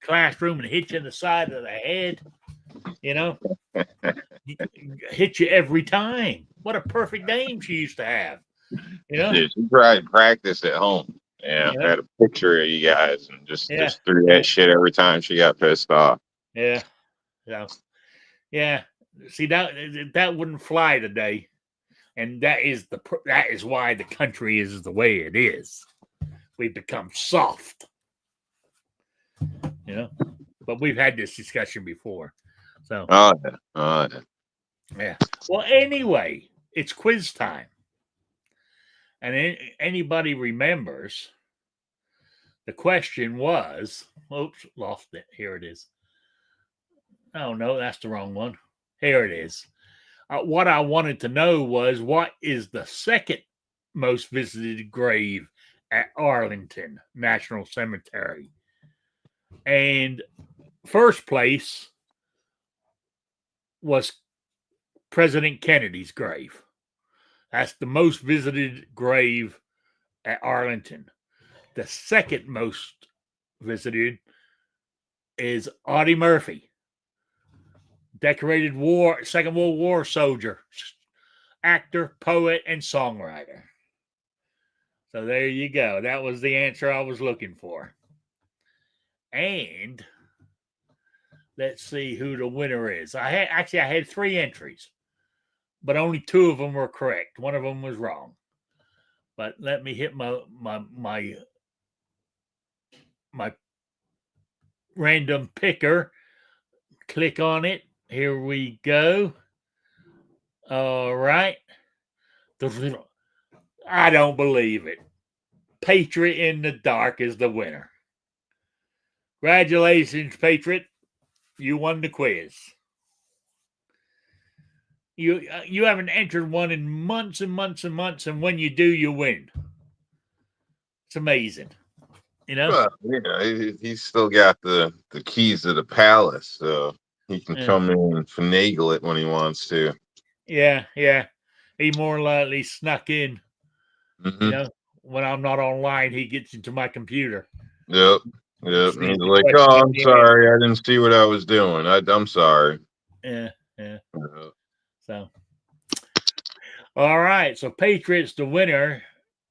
classroom and hit you in the side of the head. Hit you every time. What a perfect aim she used to have. She tried practice at home. Yeah, I had a picture of you guys and just threw that shit every time she got pissed off. Yeah. So, yeah. See, that wouldn't fly today. And that is why the country is the way it is. We've become soft. But we've had this discussion before. So yeah. Well, anyway, it's quiz time. And anybody remembers, the question was, oops, lost it. Here it is. Oh, no, that's the wrong one. Here it is. What I wanted to know was, what is the second most visited grave at Arlington National Cemetery? And first place was President Kennedy's grave. That's the most visited grave at Arlington. The second most visited is Audie Murphy, decorated Second World War soldier, actor, poet, and songwriter. So there you go. That was the answer I was looking for. And let's see who the winner is. I had 3 entries, but only 2 of them were correct. One of them was wrong. But let me hit my random picker. Click on it. Here we go. All right. I don't believe it. Patriot in the Dark is the winner. Congratulations, Patriot. You won the quiz. You haven't entered one in months and months and months, and when you do, you win. It's amazing. Well, he's still got the keys to the palace, so he can come in and finagle it when he wants to. Yeah. He more likely snuck in. When I'm not online, he gets into my computer. Yep. He's like, "Oh, I'm sorry, I didn't see what I was doing. I'm sorry." Yeah. So, all right. So Patriot's the winner,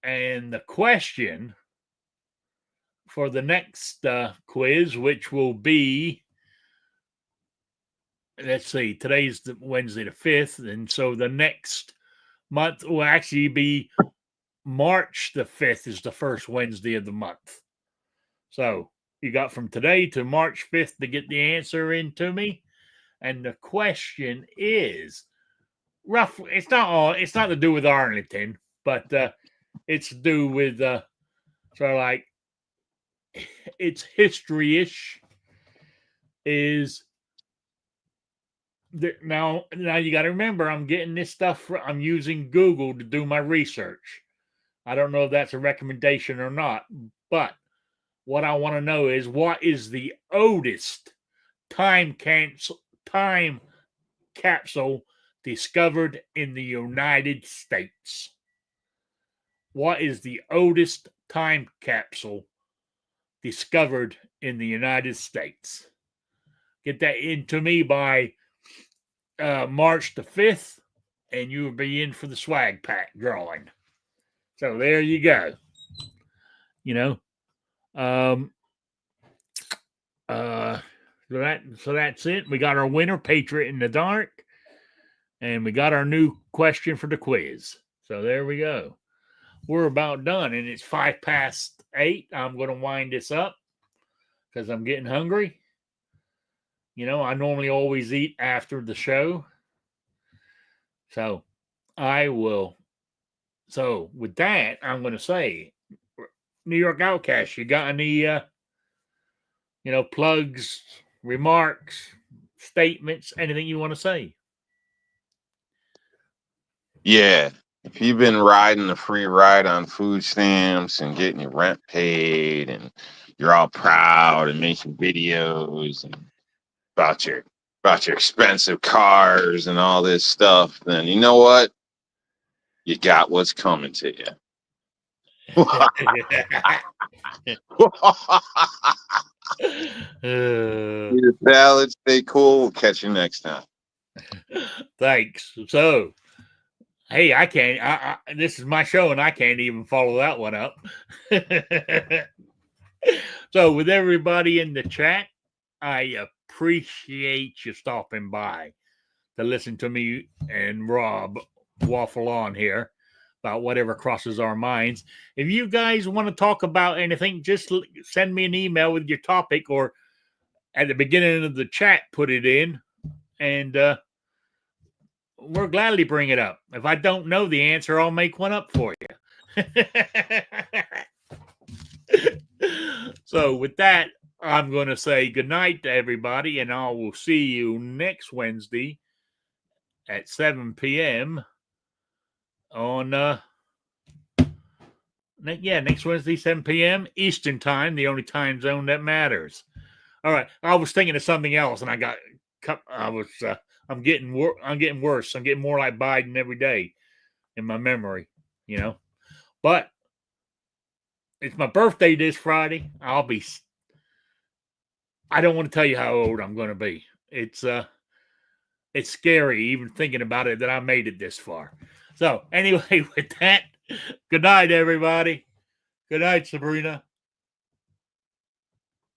and the question for the next quiz, which will be, let's see, today's Wednesday the 5th, and so the next month will actually be March the 5th is the first Wednesday of the month. So you got from today to March 5th to get the answer into me. And the question is roughly, it's not to do with Arlington, but it's to do with sort of like, it's history-ish. Is there, now you got to remember, I'm getting this stuff I'm using Google to do my research. I don't know if that's a recommendation or not, but what I want to know is, what is the oldest time capsule discovered in the United States? what is the oldest time capsule discovered in the United States? Get that into me by March the 5th, and you will be in for the swag pack drawing. So there you go. You know, um, so that's it. We got our winner, Patriot in the Dark, and we got our new question for the quiz. So there we go. We're about done, and it's 8:05. I'm going to wind this up because I'm getting hungry. You know, I normally always eat after the show. So I will. So with that, I'm going to say, New York Outcast, you got any, plugs, remarks, statements, anything you want to say? Yeah. If you've been riding the free ride on food stamps and getting your rent paid and you're all proud and making videos and about your expensive cars and all this stuff, then you know what? You got what's coming to you. Eat a salad, stay cool. We'll catch you next time. Thanks. So, hey, I can't. This is my show, and I can't even follow that one up. So, with everybody in the chat, I appreciate you stopping by to listen to me and Rob waffle on here about whatever crosses our minds. If you guys want to talk about anything, just send me an email with your topic, or at the beginning of the chat, put it in, and we'll gladly bring it up. If I don't know the answer, I'll make one up for you. So with that, I'm going to say good night to everybody, and I will see you next Wednesday at 7 p.m. on next Wednesday, 7 p.m. Eastern time, the only time zone that matters. All right, I was thinking of something else, and I'm getting worse. I'm getting more like Biden every day in my memory, But it's my birthday this Friday. I don't want to tell you how old I'm going to be. It's scary even thinking about it that I made it this far. So anyway, with that, good night, everybody. Good night, Sabrina.